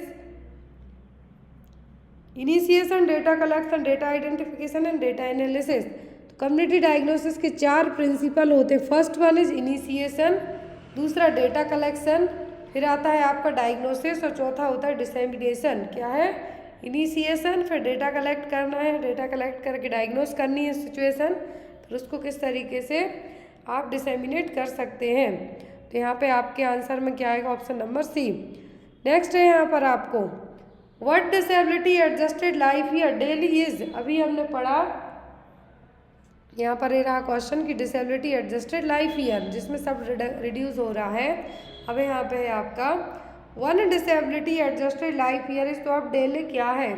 Initiation, data collection, data identification and data analysis. तो community diagnosis के 4 principle होते हैं। फर्स्ट वन इज इनिशिएशन, दूसरा डेटा कलेक्शन, फिर आता है आपका डायग्नोसिस और चौथा होता है डिसेमिनेशन। क्या है, इनिशिएशन, फिर डेटा कलेक्ट करना है, डेटा कलेक्ट करके डायग्नोस करनी है सिचुएशन, फिर उसको किस तरीके से आप डिसेमिनेट कर सकते हैं। तो यहाँ पे आपके आंसर में क्या आएगा, ऑप्शन नंबर सी। नेक्स्ट है यहाँ पर आपको what disability adjusted life year daily is. अभी हमने पढ़ा, यहाँ पर ये रहा क्वेश्चन कि डिसेबिलिटी एडजस्टेड लाइफ ईयर जिसमें सब रिड्यूस हो रहा है। अब यहाँ पे है आपका one disability adjusted life year is, तो अब डेली क्या है,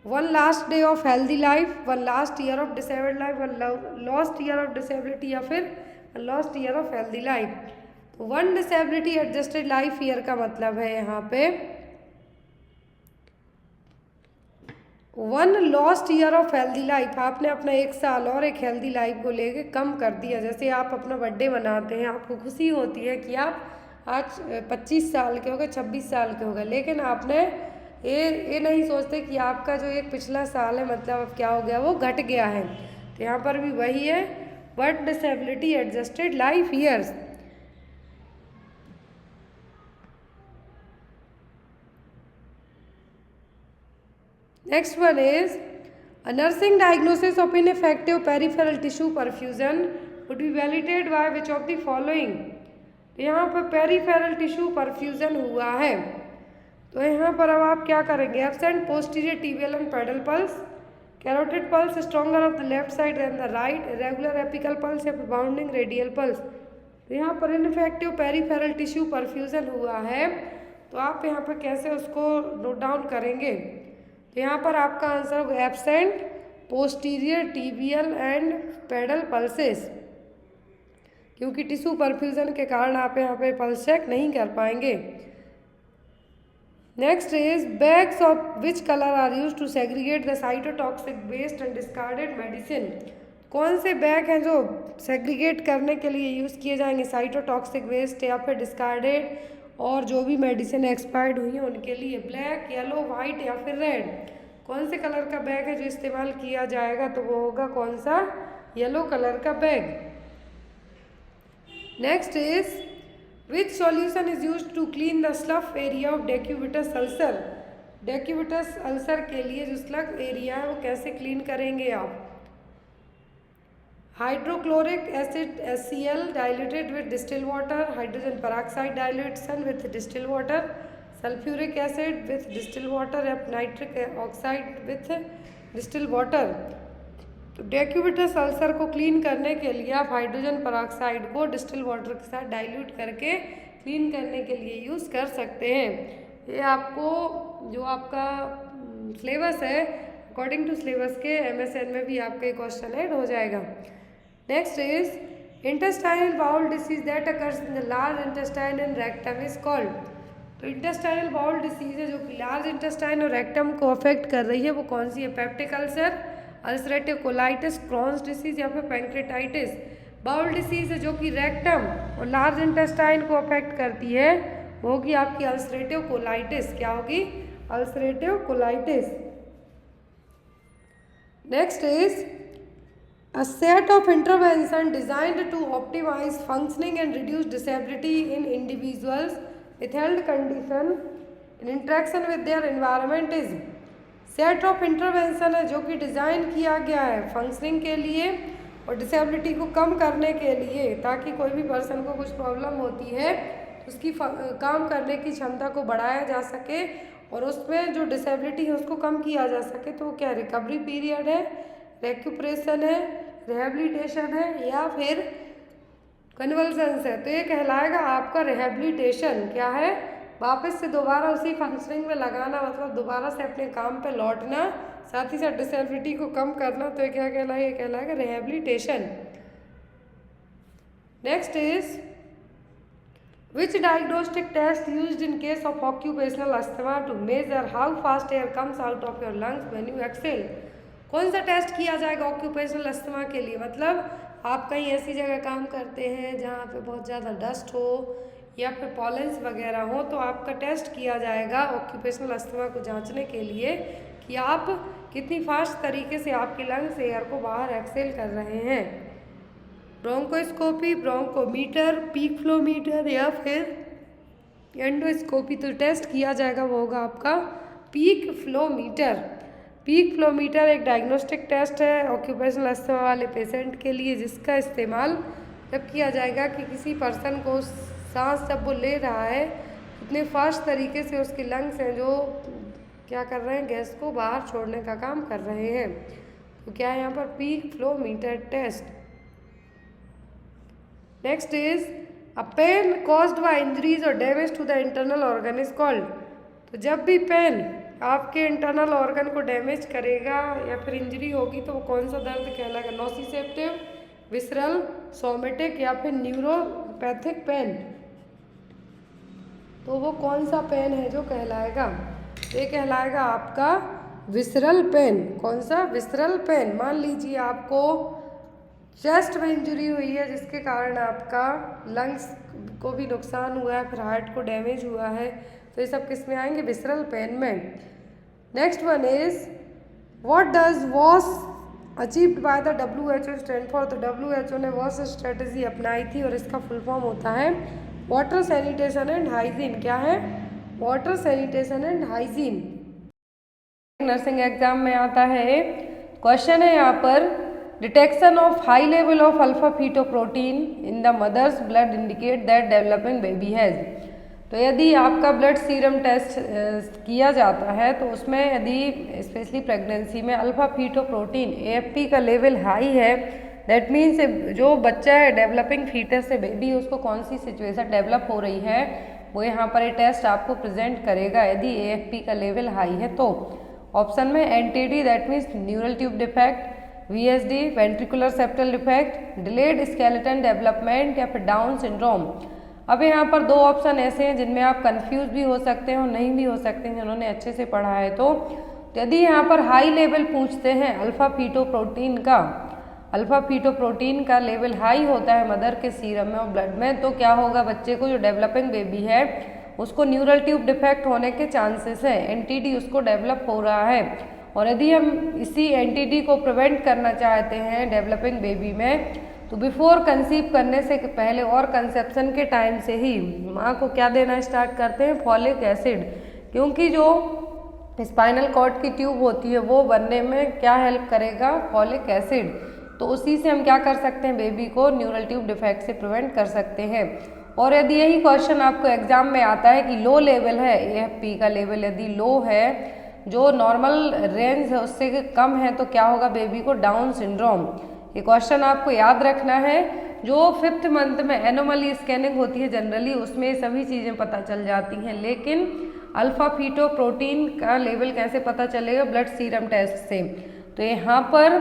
one last day of healthy life, one last year of disabled life, one last year of disability, या फिर one last year of healthy life. तो one disability adjusted life year का मतलब है यहाँ पे one lost year of healthy life. आपने अपना 1 साल और एक हेल्दी लाइफ को लेके कम कर दिया। जैसे आप अपना बर्थडे मनाते हैं, आपको खुशी होती है कि आप आज 25 साल के हो गए, 26 साल के हो गए, लेकिन आपने ये नहीं सोचते कि आपका जो एक पिछला साल है मतलब अब क्या हो गया, वो घट गया है। तो यहाँ पर भी वही है, one disability adjusted life years. Next one is a nursing diagnosis of ineffective peripheral tissue perfusion would be validated by which of the following। तो यहाँ पर पेरिफेरल टिश्यू परफ्यूजन हुआ है, तो यहाँ पर अब आप क्या करेंगे, absent posterior tibial and pedal pulse, carotid pulse stronger of the left side than the right, regular apical pulse या बाउंडिंग रेडियल पल्स। तो यहाँ पर इनफेक्टिव पेरिफेरल टिश्यू परफ्यूजन हुआ है, तो आप यहाँ पर कैसे उसको नोट डाउन करेंगे। तो यहाँ पर आपका आंसर होगा absent posterior tibial and pedal pulses, क्योंकि टिश्यू परफ्यूजन के कारण आप यहाँ पे पल्स चेक नहीं कर पाएंगे। Next is bags of which colour are use to segregate the cytotoxic waste and discarded medicine. कौन से बैग हैं जो सेग्रीगेट करने के लिए यूज़ किए जाएंगे, साइटोटॉक्सिक वेस्ट या फिर डिस्कार्डेड और जो भी मेडिसिन एक्सपायर्ड हुई हैं उनके लिए। ब्लैक, येलो, वाइट या फिर रेड, कौन से कलर का बैग है जो इस्तेमाल किया जाएगा, तो वो होगा कौन सा, येलो कलर का bag. Next is which solution is used to clean the slough area of decubitus ulcer. Decubitus ulcer के लिए जो स्लफ एरिया है वो कैसे क्लीन करेंगे आप। Hydrochloric acid HCl diluted with distilled water, hydrogen peroxide dilution with distilled water, sulphuric acid with distilled water या nitric oxide with distilled water। तो डेक्यूबिटस अल्सर को क्लीन करने के लिए आप हाइड्रोजन पेरोक्साइड को डिस्टिल वाटर के साथ डाइल्यूट करके क्लीन करने के लिए यूज़ कर सकते हैं। ये आपको जो आपका सिलेबस है अकॉर्डिंग टू सिलेबस के MSN में भी आपका क्वेश्चन ऐड हो जाएगा। Next is intestinal bowel disease that occurs in the large intestine and rectum is called. तो इंटेस्टाइनल बाउल डिसीज है जो कि लार्ज इंटेस्टाइन और रेक्टम को अफेक्ट कर रही है, वो कौन सी है, peptic ulcer, ulcerative colitis, Crohn's disease या फिर पैंक्रेटाइटिस। बाउल डिसीज है जो कि रेक्टम और लार्ज इंटेस्टाइन को अफेक्ट करती है, वो होगी आपकी अल्सरेटिव कोलाइटिस। क्या होगी, ulcerative colitis. Next is a set of intervention designed to optimize functioning and reduce disability in individuals with health condition in interaction with their environment is। Set of intervention है जो कि design किया गया है functioning के लिए और disability को कम करने के लिए, ताकि कोई भी पर्सन को कुछ प्रॉब्लम होती है उसकी काम करने की क्षमता को बढ़ाया जा सके और उसमें जो डिसेबिलिटी है उसको कम किया जा सके। तो क्या रिकवरी पीरियड है, रेक्यूपरेशन है, रिहेबिलिटेशन है या फिर कन्वल्सेंस है। तो ये कहलाएगा आपका रिहेबिलिटेशन। क्या है, वापस से दोबारा उसी फंक्शनिंग में लगाना, मतलब दोबारा से अपने काम पे लौटना, साथ ही साथ डिसेबिलिटी को कम करना। तो ये क्या कहलाएगा, ये कहलाएगा rehabilitation. Next is which diagnostic test used in case of occupational asthma to measure how fast air comes out of your lungs when you exhale. कौन सा टेस्ट किया जाएगा ऑक्यूपेशनल अस्थमा के लिए, मतलब आप कहीं ऐसी जगह काम करते हैं जहाँ पे बहुत ज़्यादा डस्ट हो या फिर पॉलेंस वगैरह हो, तो आपका टेस्ट किया जाएगा ऑक्यूपेशनल अस्थमा को जांचने के लिए कि आप कितनी फास्ट तरीके से आपके लंग्स एयर को बाहर एक्सेल कर रहे हैं। ब्रोंकोस्कोपी, ब्रोंकोमीटर, पीक फ्लो मीटर या फिर एंडोस्कोपी। तो टेस्ट किया जाएगा वो होगा आपका peak flow metre. Peak flow metre एक डायग्नोस्टिक टेस्ट है ऑक्यूपेशनल अस्थमा वाले पेशेंट के लिए, जिसका इस्तेमाल जब किया जाएगा कि किसी पर्सन को सांस जब वो ले रहा है इतने फास्ट तरीके से उसके लंग्स हैं जो क्या कर रहे हैं, गैस को बाहर छोड़ने का काम कर रहे हैं। तो क्या है यहाँ पर peak flow meter test. Next is a pain caused by injuries और damage to the internal organ is called. तो जब भी पेन आपके इंटरनल ऑर्गन को डैमेज करेगा या फिर इंजरी होगी तो वो कौन सा दर्द कहलाएगा? नोसिसेप्टिव, विसरल, सोमेटिक या फिर न्यूरोपैथिक पेन। तो वो कौन सा पेन है जो कहलाएगा? ये कहलाएगा आपका विसरल पेन। कौन सा? Visceral pain. मान लीजिए आपको चेस्ट में इंजरी हुई है जिसके कारण आपका लंग्स को भी नुकसान हुआ है, फिर हार्ट को डैमेज हुआ है, तो ये सब किस में आएंगे? विसरल पेन में। Next one is what does वॉस achieved by the WHO stand for. तो WHO ने वॉस स्ट्रेटजी अपनाई थी और इसका फुल फॉर्म होता है वाटर सैनिटेशन एंड हाइजीन। क्या है? Water sanitation and hygiene. Nursing exam में आता है, क्वेश्चन है यहाँ पर, detection of high level of alpha fetoprotein in the mother's blood indicate that developing baby has. तो यदि आपका ब्लड सीरम टेस्ट किया जाता है तो उसमें यदि स्पेशली प्रेगनेंसी में अल्फा फीटोप्रोटीन AFP का लेवल हाई है, दैट मीन्स जो बच्चा है डेवलपिंग फीटस से बेबी, उसको कौन सी सिचुएशन डेवलप हो रही है वो यहाँ पर ये टेस्ट आपको प्रेजेंट करेगा यदि AFP का लेवल हाई है तो। ऑप्शन में NTD that means neural tube defect, VSD ventricular septal defect, delayed skeleton development या फिर डाउन सिंड्रोम। अब यहाँ पर दो ऑप्शन ऐसे हैं जिनमें आप कंफ्यूज भी हो सकते हैं और नहीं भी हो सकते हैं जिन्होंने अच्छे से पढ़ा है तो यदि यहाँ पर हाई लेवल पूछते हैं अल्फा फीटोप्रोटीन का लेवल हाई होता है मदर के सीरम में और ब्लड में, तो क्या होगा? बच्चे को जो डेवलपिंग बेबी है उसको न्यूरल ट्यूब डिफेक्ट होने के चांसेस हैं, NTD उसको डेवलप हो रहा है। और यदि हम इसी NTD को प्रिवेंट करना चाहते हैं डेवलपिंग बेबी में तो बिफोर कंसीव करने से पहले और कंसेप्शन के टाइम से ही माँ को क्या देना स्टार्ट करते हैं? Folic acid. क्योंकि जो स्पाइनल कॉर्ड की ट्यूब होती है वो बनने में क्या हेल्प करेगा? Folic acid. तो उसी से हम क्या कर सकते हैं? बेबी को न्यूरल ट्यूब डिफेक्ट से प्रिवेंट कर सकते हैं। और यदि यही क्वेश्चन आपको एग्जाम में आता है कि लो लेवल है AFP का लेवल, यदि लो है, जो नॉर्मल रेंज है उससे कम है, तो क्या होगा? बेबी को डाउन सिंड्रोम। ये क्वेश्चन आपको याद रखना है। जो 5th मंथ में एनोमली स्कैनिंग होती है जनरली उसमें सभी चीज़ें पता चल जाती हैं, लेकिन अल्फा फीटोप्रोटीन का लेवल कैसे पता चलेगा? ब्लड सीरम टेस्ट से। तो यहाँ पर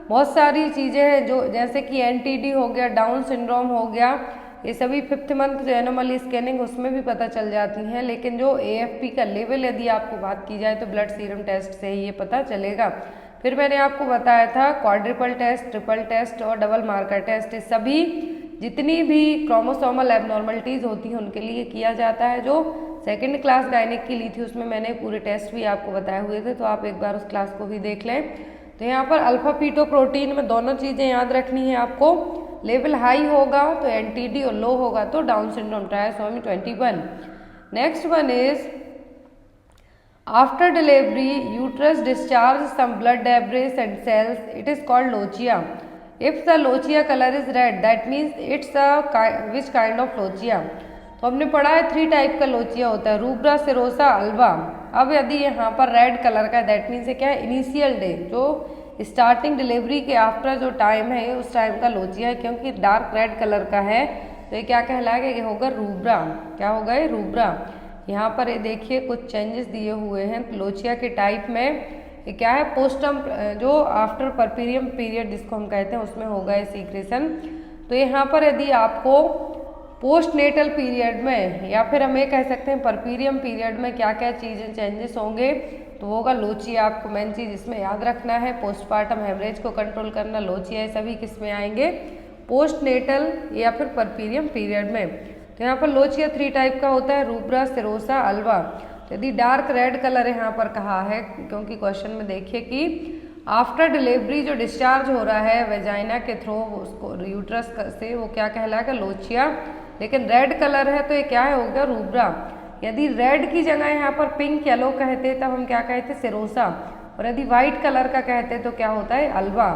बहुत सारी चीज़ें हैं जो जैसे कि NTD हो गया, डाउन सिंड्रोम हो गया, ये सभी 5th मंथ जो एनोमली स्कैनिंग उसमें भी पता चल जाती हैं, लेकिन जो AFP का लेवल यदि आपको बात की जाए तो ब्लड सीरम टेस्ट से ही ये पता चलेगा। फिर मैंने आपको बताया था क्वाड्रिपल टेस्ट, ट्रिपल टेस्ट और डबल मार्कर टेस्ट, ये सभी जितनी भी क्रोमोसोमल एबनॉर्मलिटीज़ होती हैं उनके लिए किया जाता है। जो 2nd क्लास गायनिक की ली थी उसमें मैंने पूरे टेस्ट भी आपको बताए हुए थे, तो आप एक बार उस क्लास को भी देख लें। तो यहाँ पर अल्फा फीटोप्रोटीन में दोनों चीज़ें याद रखनी है आपको। लेवल हाई होगा तो NTD और लो होगा तो Down syndrome, trisomy 21। Next one is after delivery uterus discharge some blood debris and cells, it is called lochia. If the lochia colour is red that means it's which kind of lochia. तो हमने पढ़ा है 3 type का lochia होता है, rubra, serosa, Alva. अब यदि यहाँ पर रेड कलर का दैट मीन्स क्या है? इनिशियल डे, जो स्टार्टिंग डिलीवरी के आफ्टर जो टाइम है उस टाइम का लोचिया है। क्योंकि डार्क रेड कलर का है तो ये क्या कहलाएगा? ये होगा रूब्रा। क्या होगा? ये रूब्रा। यहाँ पर ये देखिए कुछ चेंजेस दिए हुए हैं लोचिया के टाइप में। ये क्या है? पोस्टम, जो आफ्टर परपीरियम पीरियड जिसको हम कहते हैं उसमें होगा ये सीक्रेशन। तो यहाँ पर यदि आपको पोस्ट नेटल पीरियड में या फिर हम ये कह सकते हैं परपीरियम पीरियड में क्या क्या चीज़ें चेंजेस होंगे तो होगा लोचिया। आपको मेन चीज़ इसमें याद रखना है, पोस्टपार्टम हेमरेज को कंट्रोल करना, लोचिया, ये सभी किस में आएंगे? पोस्ट नेटल या फिर परपीरियम पीरियड में। तो यहाँ पर लोचिया 3 टाइप का होता है, रूब्रा, सिरोसा, अल्वा। यदि डार्क रेड कलर यहाँ पर कहा है क्योंकि क्वेश्चन में देखिए कि आफ्टर डिलीवरी जो डिस्चार्ज हो रहा है वेजाइना के थ्रू उसको यूट्रस से, वो क्या कहलाएगा? लोचिया। लेकिन रेड कलर है तो ये क्या है? होगा रूब्रा। यदि रेड की जगह यहाँ पर पिंक येलो कहते तब हम क्या कहते? सिरोसा। और यदि व्हाइट कलर का कहते तो क्या होता है? Alba.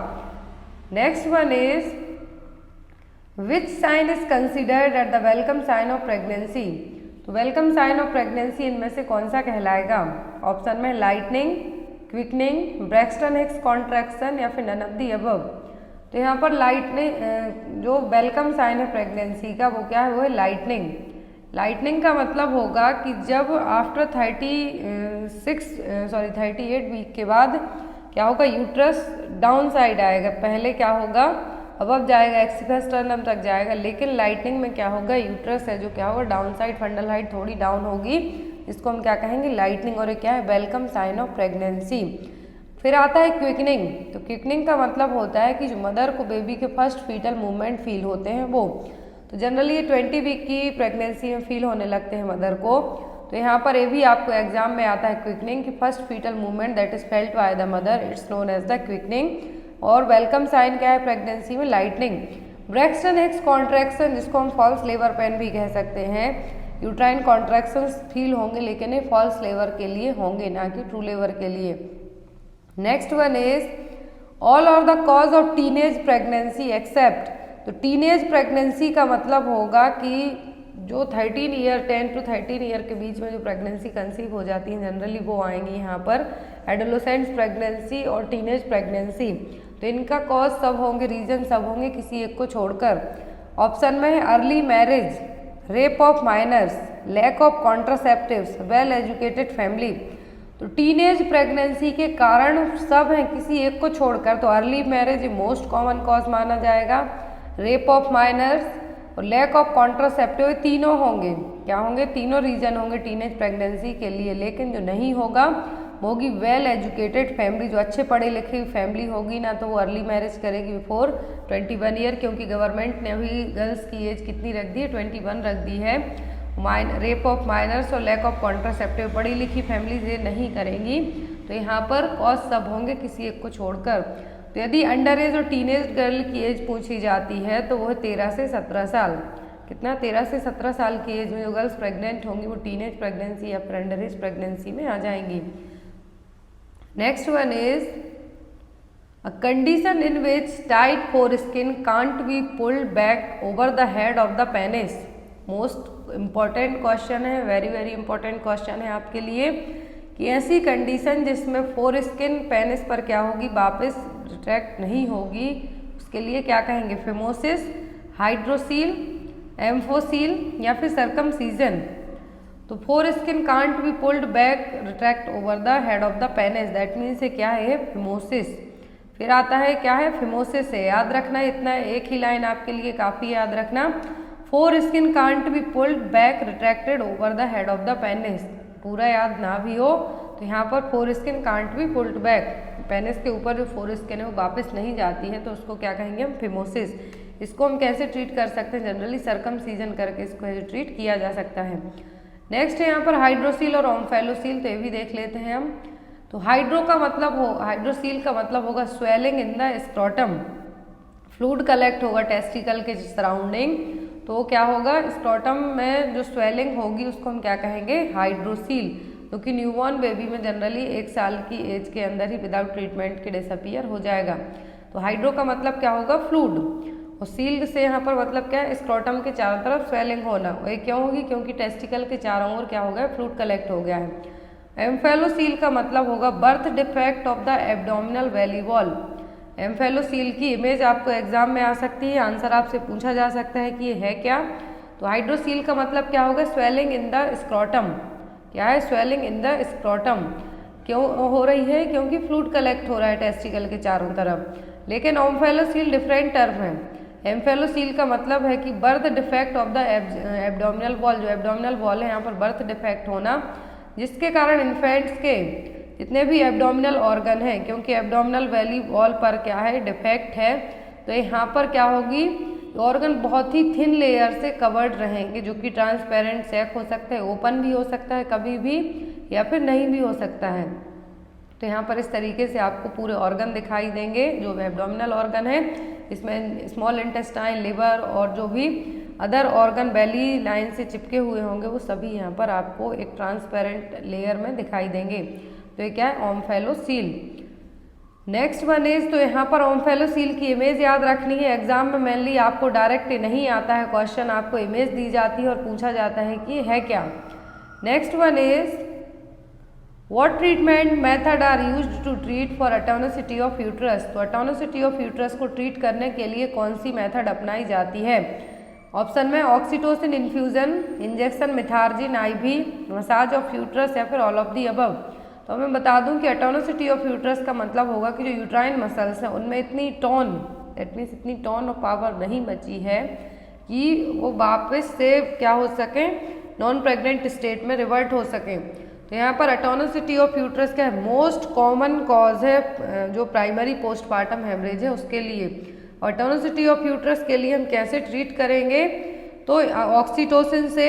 Next one is which sign is considered at the welcome sign of pregnancy. तो वेलकम साइन ऑफ प्रेगनेंसी इनमें से कौन सा कहलाएगा? ऑप्शन में lightening, quickening, Braxton Hicks contraction या फिर नन ऑफ द अबव। तो यहाँ पर लाइटनिंग जो वेलकम साइन है प्रेगनेंसी का वो क्या है, वो है लाइटनिंग। लाइटनिंग का मतलब होगा कि जब आफ्टर 38 वीक के बाद क्या होगा, यूट्रस डाउन साइड आएगा। पहले क्या होगा, अबव जाएगा, एक्सिफेस्टर्नम तक जाएगा, लेकिन लाइटनिंग में क्या होगा, यूट्रस है जो क्या होगा डाउन साइड, फंडल हाइट थोड़ी डाउन होगी, इसको हम क्या कहेंगे, लाइटनिंग। और ये क्या है, वेलकम साइन ऑफ प्रेगनेंसी। फिर आता है क्विकनिंग। तो क्विकनिंग का मतलब होता है कि जो मदर को बेबी के फर्स्ट फीटल मूवमेंट फील होते हैं वो, तो जनरली ये 20 वीक की प्रेगनेंसी में फील होने लगते हैं मदर को। तो यहाँ पर ये भी आपको एग्जाम में आता है क्विकनिंग की first fetal movement that is felt by the mother, it's known as the quickening. और वेलकम साइन क्या है प्रेगनेंसी में, लाइटनिंग। ब्रैक्सटन हिक्स कॉन्ट्रैक्शन, जिसको हम फॉल्स लेबर पेन भी कह सकते हैं, यूट्राइन कॉन्ट्रैक्शंस फील होंगे लेकिन ये फॉल्स लेबर के लिए होंगे, ना कि ट्रू लेबर के लिए। Next one is all are the cause of teenage pregnancy except. तो टीनेज प्रेगनेंसी का मतलब होगा कि जो 10 to 13 ईयर के बीच में जो प्रेगनेंसी कंसीव हो जाती है जनरली वो आएंगी यहाँ पर एडोलेसेंट्स प्रेगनेंसी और टीनेज प्रेगनेंसी। तो इनका कॉज सब होंगे, रीजन सब होंगे किसी एक को छोड़कर। ऑप्शन में है early marriage, rape of minors, lack of contraceptives, well educated family. तो टीनेज प्रेगनेंसी के कारण सब हैं किसी एक को छोड़कर, तो early marriage most common cause माना जाएगा, रेप ऑफ माइनर्स और लैक ऑफ कॉन्ट्रासेप्टिव तीनों होंगे। क्या होंगे, तीनों रीजन होंगे टीनेज प्रेगनेंसी के लिए। लेकिन जो नहीं होगा वो होगी वेल एजुकेटेड फैमिली, जो अच्छे पढ़े लिखे फैमिली होगी ना तो वो अर्ली मैरिज करेगी बिफोर 21 ईयर, क्योंकि गवर्नमेंट ने अभी गर्ल्स की एज कितनी रख दी है, 21 रख दी है। रेप ऑफ माइनर्स और लैक ऑफ कॉन्ट्रासेप्टिव पढ़ी लिखी फैमिलीज ये नहीं करेंगी, तो यहाँ पर कॉज सब होंगे किसी एक को छोड़कर। तो यदि अंडर एज और टीनेज गर्ल की एज पूछी जाती है तो वह 13 से 17 साल, कितना 13 से 17 साल की एज में जो गर्ल्स प्रेग्नेंट होंगी वो टीनेज प्रेगनेंसी या फिर अंडर एज प्रेगनेंसी में आ जाएंगी। Next one is a condition in which tight foreskin can't be pulled back over the head of the penis. Most important question है, वेरी वेरी इंपॉर्टेंट क्वेश्चन है आपके लिए कि ऐसी कंडीशन जिसमें फोरस्किन पेनिस पर क्या होगी, वापस रिट्रैक्ट नहीं होगी, उसके लिए क्या कहेंगे, फिमोसिस, हाइड्रोसील, एम्फोसील या फिर सर्कमसीजन। तो foreskin can't be pulled back retract over the head of the penis, that means क्या है, फिमोसिस। फिर आता है क्या है, फिमोसिस है, याद रखना इतना, एक ही लाइन आपके लिए काफ़ी याद रखना। Foreskin can't be pulled back retracted over the head of the penis, पूरा याद ना भी हो तो यहाँ पर foreskin can't be pulled back, penis के ऊपर जो फोरस्किन है वो वापस नहीं जाती है, तो उसको क्या कहेंगे हम, फिमोसिस। इसको हम कैसे ट्रीट कर सकते हैं, जनरली सर्कमसीजन करके इसको ट्रीट किया जा सकता है। नेक्स्ट है यहाँ पर हाइड्रोसील और ओम्फेलोसील, तो ये भी देख लेते हैं हम। तो हाइड्रोसील का मतलब होगा swelling in the scrotum, fluid collect होगा टेस्टिकल के सराउंडिंग, तो क्या होगा, स्क्रोटम में जो स्वेलिंग होगी उसको हम क्या कहेंगे, हाइड्रोसील। क्योंकि न्यूबॉर्न बेबी में जनरली 1 साल की एज के अंदर ही विदाउट ट्रीटमेंट के डिसअपियर हो जाएगा। तो हाइड्रो का मतलब क्या होगा, फ्लूइड, और सील्ड से यहाँ पर मतलब क्या है, स्क्रोटम के चारों तरफ स्वेलिंग होना। ये क्यों होगी, क्योंकि टेस्टिकल के चारों ओर क्या हो गया, फ्लूइड कलेक्ट हो गया है। एम्फेलोसील का मतलब होगा birth defect of the abdominal valley wall. Omphalocele की इमेज आपको एग्जाम में आ सकती है, आंसर आपसे पूछा जा सकता है कि ये है क्या। तो हाइड्रोसील का मतलब क्या होगा, स्वेलिंग इन द स्क्रोटम। क्या है, स्वेलिंग इन द स्क्रोटम। क्यों हो रही है, क्योंकि फ्लूइड कलेक्ट हो रहा है टेस्टिकल के चारों तरफ। लेकिन ओम्फेलोसील डिफरेंट टर्म है। एम्फेलोसील का मतलब है कि birth defect of the abdominal wall, जो एब्डोमिनल वॉल है यहाँ पर बर्थ डिफेक्ट होना, जिसके कारण इन्फेंट्स के जितने भी एब्डोमिनल ऑर्गन हैं, क्योंकि एब्डोमिनल वैली वॉल पर क्या है, डिफेक्ट है, तो यहाँ पर क्या होगी, ऑर्गन बहुत ही थिन लेयर से कवर्ड रहेंगे, जो कि ट्रांसपेरेंट सैक हो सकता है, ओपन भी हो सकता है कभी भी या फिर नहीं भी हो सकता है। तो यहाँ पर इस तरीके से आपको पूरे ऑर्गन दिखाई देंगे जो एब्डोमिनल ऑर्गन है, इसमें स्मॉल इंटेस्टाइन, लिवर और जो भी अदर ऑर्गन बेली लाइन से चिपके हुए होंगे वो सभी यहाँ पर आपको एक ट्रांसपेरेंट लेयर में दिखाई देंगे। तो ये क्या है, ओम्फेलोसील। नेक्स्ट वन इज, तो यहाँ पर ओम्फेलोसील की इमेज याद रखनी है। एग्जाम में मेनली आपको डायरेक्ट नहीं आता है क्वेश्चन, आपको इमेज दी जाती है और पूछा जाता है कि है क्या। Next one is What treatment method are used to treat for atonicity of uterus? तो atonicity of uterus को ट्रीट करने के लिए कौन सी मेथड अपनाई जाती है? ऑप्शन में oxytocin infusion, injection methergine IV, massage of uterus या फिर ऑल ऑफ दी अबव। तो मैं बता दूं कि एटोनिसिटी ऑफ यूट्रस का मतलब होगा कि जो यूट्राइन मसल्स हैं उनमें इतनी टोन, दैट मीन्स इतनी टोन और पावर नहीं बची है कि वो वापस से क्या हो सके, नॉन प्रेग्नेंट स्टेट में रिवर्ट हो सकें। तो यहाँ पर एटोनिसिटी ऑफ यूट्रस का मोस्ट कॉमन कॉज है जो प्राइमरी पोस्टमार्टम हेमरेज है उसके लिए। और एटोनिसिटी ऑफ यूट्रस के लिए हम कैसे ट्रीट करेंगे? तो ऑक्सीटोसिन से,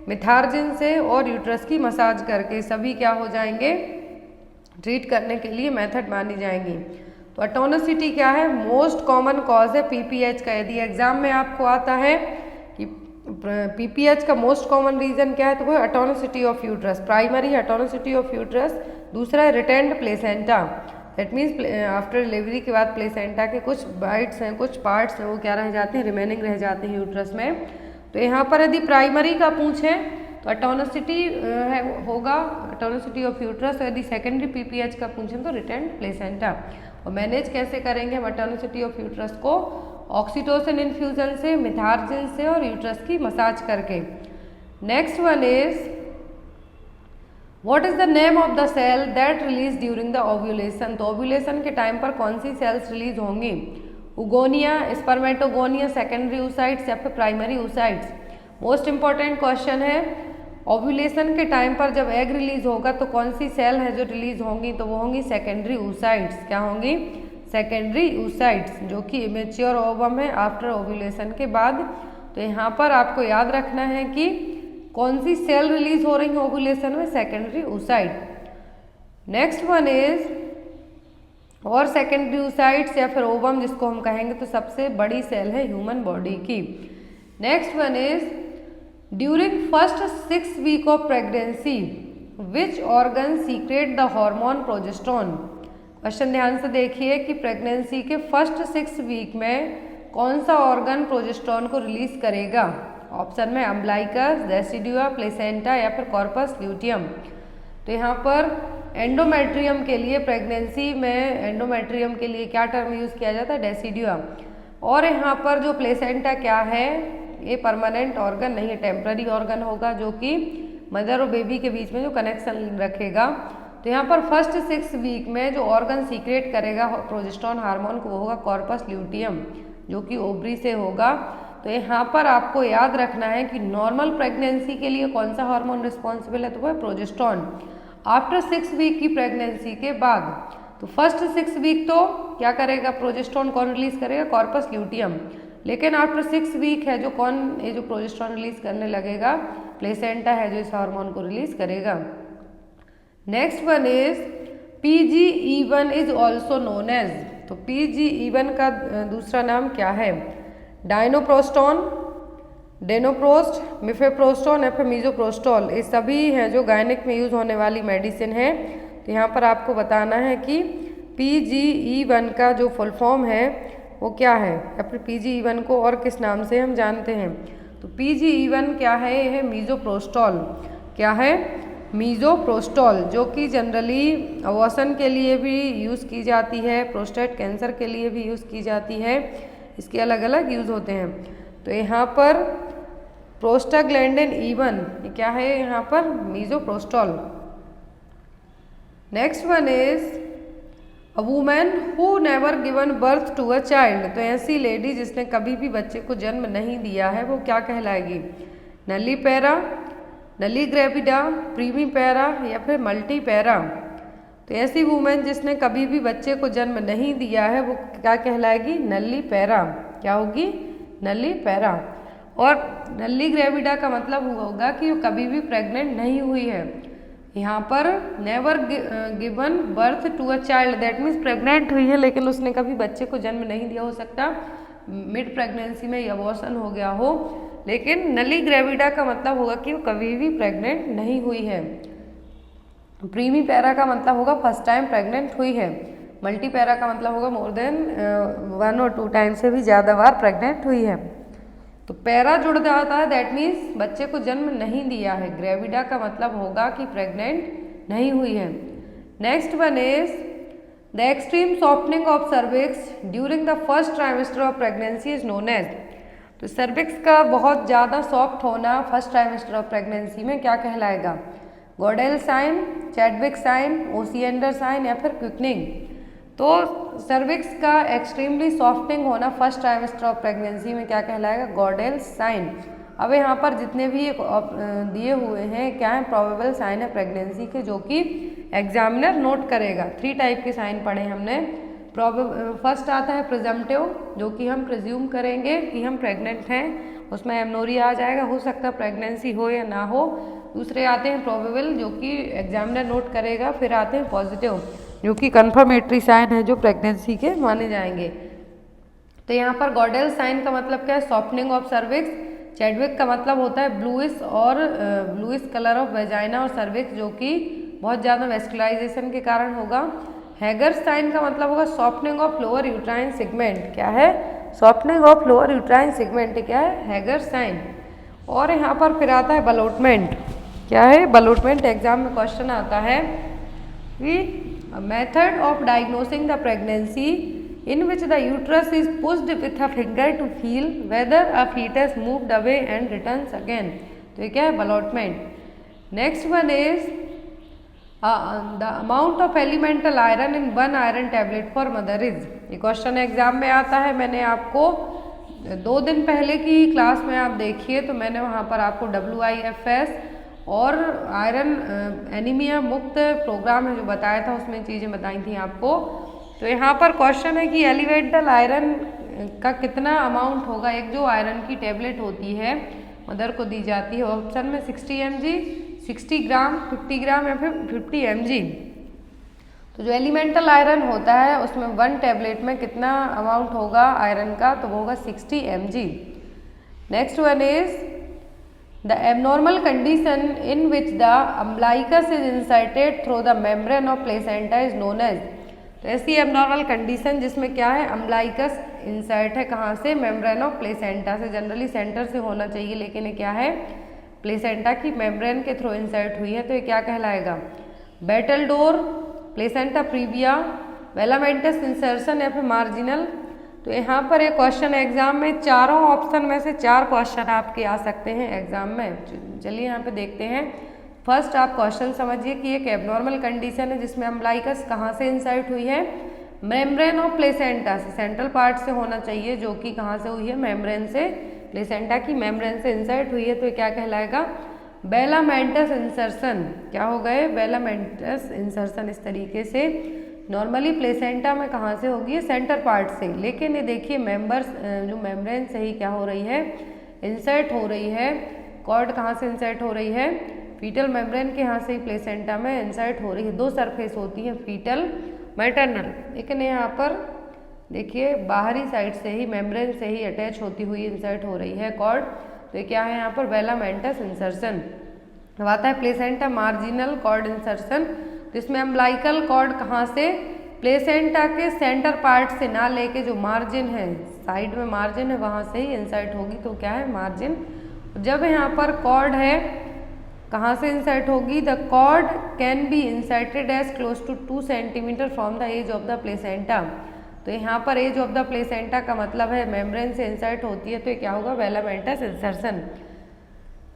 मिथार्जिन से और यूट्रस की मसाज करके सभी क्या हो जाएंगे, ट्रीट करने के लिए मेथड मानी जाएंगी। तो एटोनिसिटी क्या है? मोस्ट कॉमन कॉज है पीपीएच का। यदि एग्जाम में आपको आता है कि पीपीएच का मोस्ट कॉमन रीजन क्या है, तो वो atonicity of uterus, primary atonicity of uterus. दूसरा है retained placenta, that means after delivery के बाद प्लेसेंटा के कुछ बाइट्स हैं, कुछ पार्ट्स हैं, वो क्या रह जाते हैं, रिमेनिंग रह जाते हैं यूट्रस में। तो यहाँ पर यदि प्राइमरी का पूछें तो एटोनिसिटी होगा एटोनिसिटी ऑफ यूट्रस। यदि सेकेंडरी पीपीएच का पूछें तो रिटेंड प्लेसेंटा। और मैनेज कैसे करेंगे हम एटोनिसिटी ऑफ यूट्रस को? ऑक्सीटोसिन इन्फ्यूजन से, मिथार्जिन से और यूट्रस की मसाज करके। Next one is what is the name of the cell that release during the ovulation? तो ओव्यूलेशन के टाइम पर कौन सी सेल्स रिलीज होंगी? उगोनिया, स्पर्मेटोगोनिया, सेकेंडरी oocytes या फिर primary oocytes? Most important question है। ओव्यूलेशन के टाइम पर जब एग रिलीज होगा तो कौन सी सेल है जो रिलीज होंगी? तो वो होंगी सेकेंडरी oocytes। क्या होंगी? सेकेंडरी oocytes, जो कि इमेच्योर ओवम है आफ्टर ओव्यूलेशन के बाद। तो यहाँ पर आपको याद रखना है कि कौन सी सेल रिलीज हो रही है ओव्यूलेशन में? Secondary oocyte। Next one is और सेकेंडरी oocytes या फिर ओवम जिसको हम कहेंगे, तो सबसे बड़ी सेल है ह्यूमन बॉडी की। Next one is during first 6 week of pregnancy which organ secrete the hormone progesterone? Question ध्यान से देखिए कि प्रेगनेंसी के फर्स्ट 6 वीक में कौन सा ऑर्गन प्रोजेस्टेरोन को रिलीज करेगा? ऑप्शन में अम्बलाइकस, डेसिडुआ, प्लेसेंटा या फिर कॉर्पस ल्यूटियम। तो यहाँ पर एंडोमेट्रियम के लिए, प्रेगनेंसी में एंडोमेट्रियम के लिए क्या टर्म यूज़ किया जाता है? डेसिडुआ। और यहाँ पर जो प्लेसेंटा क्या है, ये परमानेंट ऑर्गन नहीं है, टेम्पररी ऑर्गन होगा जो कि मदर और बेबी के बीच में जो कनेक्शन रखेगा। तो यहाँ पर फर्स्ट 6 वीक में जो ऑर्गन सीक्रेट करेगा प्रोजेस्टेरोन हार्मोन को, वो होगा कॉर्पस ल्यूटियम, जो कि ओवरी से होगा। तो यहाँ पर आपको याद रखना है कि नॉर्मल प्रेगनेंसी के लिए कौन सा हार्मोन रिस्पॉन्सिबल है? तो वो है प्रोजेस्टेरोन। आफ्टर 6 वीक की प्रेगनेंसी के बाद, तो फर्स्ट 6 वीक तो क्या करेगा? प्रोजेस्टेरोन कौन रिलीज करेगा? Corpus luteum. लेकिन आफ्टर 6 वीक है जो कौन, ये जो प्रोजेस्टेरोन रिलीज करने लगेगा, प्लेसेंटा है जो इस हार्मोन को रिलीज करेगा। Next one is PGE1 is also known as. तो PGE1 का दूसरा नाम क्या है? डायनोप्रोस्टोन, डेनोप्रोस्ट, मिफेप्रोस्टोन या फिर मीजोप्रोस्टोल। ये सभी हैं जो गायनिक में यूज होने वाली मेडिसिन है। तो यहाँ पर आपको बताना है कि PGE1 का जो फुल फॉर्म है वो क्या है, या फिर PGE1 को और किस नाम से हम जानते हैं? तो PGE1 क्या है? ये है मीजोप्रोस्टोल। क्या है? मीजोप्रोस्टोल, जो कि जनरली अबॉर्शन के लिए भी यूज़ की जाती है, प्रोस्टेट कैंसर के लिए भी यूज़ की जाती है। इसके अलग अलग यूज़ होते हैं। तो यहाँ पर प्रोस्टाग्लैंडिन E1 ये क्या है? यहाँ पर misoprostol. Next one is a women who never given birth to a child. तो ऐसी लेडी जिसने कभी भी बच्चे को जन्म नहीं दिया है वो क्या कहलाएगी? नल्लीपेरा, नली ग्रेविडा, प्रीमीपेरा या फिर मल्टीपेरा। तो ऐसी वुमेन जिसने कभी भी बच्चे को जन्म नहीं दिया है वो क्या कहलाएगी? नल्लीपेरा। क्या होगी? नल्लीपेरा। और नली ग्रेविडा का मतलब होगा कि वो कभी भी प्रेग्नेंट नहीं हुई है। यहाँ पर never given birth to a child, that means pregnant हुई है लेकिन उसने कभी बच्चे को जन्म नहीं दिया। हो सकता मिड प्रेगनेंसी में अबॉर्शन हो गया हो, लेकिन नली ग्रेविडा का मतलब होगा कि वो कभी भी प्रेग्नेंट नहीं हुई है। प्रीमी पैरा का मतलब होगा फर्स्ट टाइम प्रेग्नेंट हुई है। मल्टी पैरा का मतलब होगा मोर देन 1 और 2 टाइम से भी ज़्यादा बार प्रेग्नेंट हुई है। तो पैरा जुड़ जाता है, दैट मीन्स बच्चे को जन्म नहीं दिया है। ग्रेविडा का मतलब होगा कि प्रेग्नेंट नहीं हुई है। Next one is the extreme softening of cervix during the first trimester of pregnancy is known as. तो सर्विक्स का बहुत ज़्यादा सॉफ्ट होना फर्स्ट ट्राइमेस्टर ऑफ प्रेगनेंसी में क्या कहलाएगा? Goodell sign, Chadwick sign, Osiander sign या फिर क्विकनिंग। तो सर्विक्स का एक्सट्रीमली सॉफ्टनिंग होना फर्स्ट ट्राइमेस्टर ऑफ प्रेगनेंसी में क्या कहलाएगा? Goodell sign. अब यहाँ पर जितने भी दिए हुए हैं क्या है? प्रोबेबल साइन है प्रेगनेंसी के, जो कि एग्जामिनर नोट करेगा। 3 टाइप के साइन पढ़े हमने। फर्स्ट आता है प्रिजम्पटिव, जो कि हम प्रिज्यूम करेंगे कि हम प्रेग्नेंट हैं, उसमें एमनोरिया आ जाएगा, हो सकता है प्रेगनेंसी हो या ना हो। दूसरे आते हैं प्रोबेबल, जो कि एग्जामिनर नोट करेगा। फिर आते हैं पॉजिटिव, जो कि कन्फर्मेटरी साइन है, जो प्रेगनेंसी के माने जाएंगे। तो यहाँ पर गॉडेल साइन का मतलब क्या है? Softening of cervix. चैडविक का मतलब होता है ब्लूइश कलर ऑफ वेजाइना और सर्विक्स, जो कि बहुत ज़्यादा वेस्कुलाइजेशन के कारण होगा। हैगर साइन का मतलब होगा softening of lower uterine segment. क्या है? Softening of lower uterine segment क्या है? Hegar sign. और यहाँ पर फिर आता है बलोटमेंट। क्या है? बलोटमेंट एग्जाम में क्वेश्चन आता है कि method of diagnosing the pregnancy in which the uterus is pushed with a finger to feel whether a fetus moved away and returns again। तो ये क्या है? Ballottement. Next one is the amount of elemental iron in 1 iron tablet for mother is. ये question exam में आता है। मैंने आपको 2 दिन पहले की क्लास में आप देखिए तो मैंने वहाँ पर आपको WIFS और आयरन एनीमिया मुक्त प्रोग्राम है जो बताया था, उसमें चीज़ें बताई थी आपको। तो यहाँ पर क्वेश्चन है कि एलिमेंटल आयरन का कितना अमाउंट होगा। एक जो आयरन की टेबलेट होती है मदर को दी जाती है, ऑप्शन में 60 mg, 60 ग्राम, 50 ग्राम या फिर 50 mg। तो जो एलिमेंटल आयरन होता है उसमें 1 टेबलेट में कितना अमाउंट होगा आयरन का? तो वो होगा 60 mg। Next one is the abnormal condition in which the umbilicus is inserted through the membrane of placenta is known as. तो ऐसी एबनॉर्मल कंडीशन जिसमें क्या है? अम्बलाइकस इंसर्ट है कहाँ से? मेम्ब्रेन ऑफ प्लेसेंटा से। जनरली सेंटर से होना चाहिए, लेकिन ये क्या है? प्लेसेंटा की मेम्ब्रेन के थ्रू इंसर्ट हुई है। तो ये क्या कहलाएगा? बेटलडोर, प्लेसेंटा प्रीविया, वेलामेंटस इंसर्शन या फिर मार्जिनल। तो यहाँ पर एक क्वेश्चन एग्जाम में चारों ऑप्शन में से 4 क्वेश्चन आपके आ सकते हैं एग्जाम में। चलिए यहाँ पे देखते हैं। फर्स्ट आप क्वेश्चन समझिए कि एक एबनॉर्मल कंडीशन है जिसमें अम्बलाइकस कहाँ से इंसर्ट हुई है? मेम्ब्रेन ऑफ प्लेसेंटा से, सेंट्रल पार्ट से होना चाहिए, जो कि कहाँ से हुई है? मेम्ब्रेन से, प्लेसेंटा की मेम्ब्रेन से इंसर्ट हुई है। तो क्या कहलाएगा? बेलामेंटस इंसर्शन। क्या हो गए? बेलामेंटस इंसर्शन। इस तरीके से नॉर्मली प्लेसेंटा में कहाँ से होगी? सेंटर पार्ट से, लेकिन ये देखिए मेम्बर्स जो मेम्ब्रेन से ही क्या हो रही है? इंसर्ट हो रही है। कॉर्ड कहाँ से इंसर्ट हो रही है? फीटल मेम्ब्रेन के यहाँ से ही प्लेसेंटा में इंसर्ट हो रही है। 2 सरफेस होती हैं, फीटल, मैटरनल। लेकिन यहाँ पर देखिए बाहरी साइड से ही, मेम्ब्रेन से ही अटैच होती हुई इंसर्ट हो रही है कॉर्ड। तो क्या है यहाँ पर? बेलामेंटस इंसर्शन। अब आता है प्लेसेंटा मार्जिनल कॉर्ड इंसर्शन। तो इसमें अम्बलाइकल कॉर्ड कहाँ से? प्लेसेंटा के सेंटर पार्ट से ना लेके जो मार्जिन है, साइड में मार्जिन है, वहाँ से ही इंसर्ट होगी। तो क्या है? मार्जिन। जब यहाँ पर कॉर्ड है कहाँ से इंसर्ट होगी? The cord can be inserted as close to 2 centimetre from the edge of the placenta. तो यहाँ पर एज ऑफ द प्लेसेंटा का मतलब है मेम्ब्रेन से इंसर्ट होती है। तो ये क्या होगा? Velamentous insertion.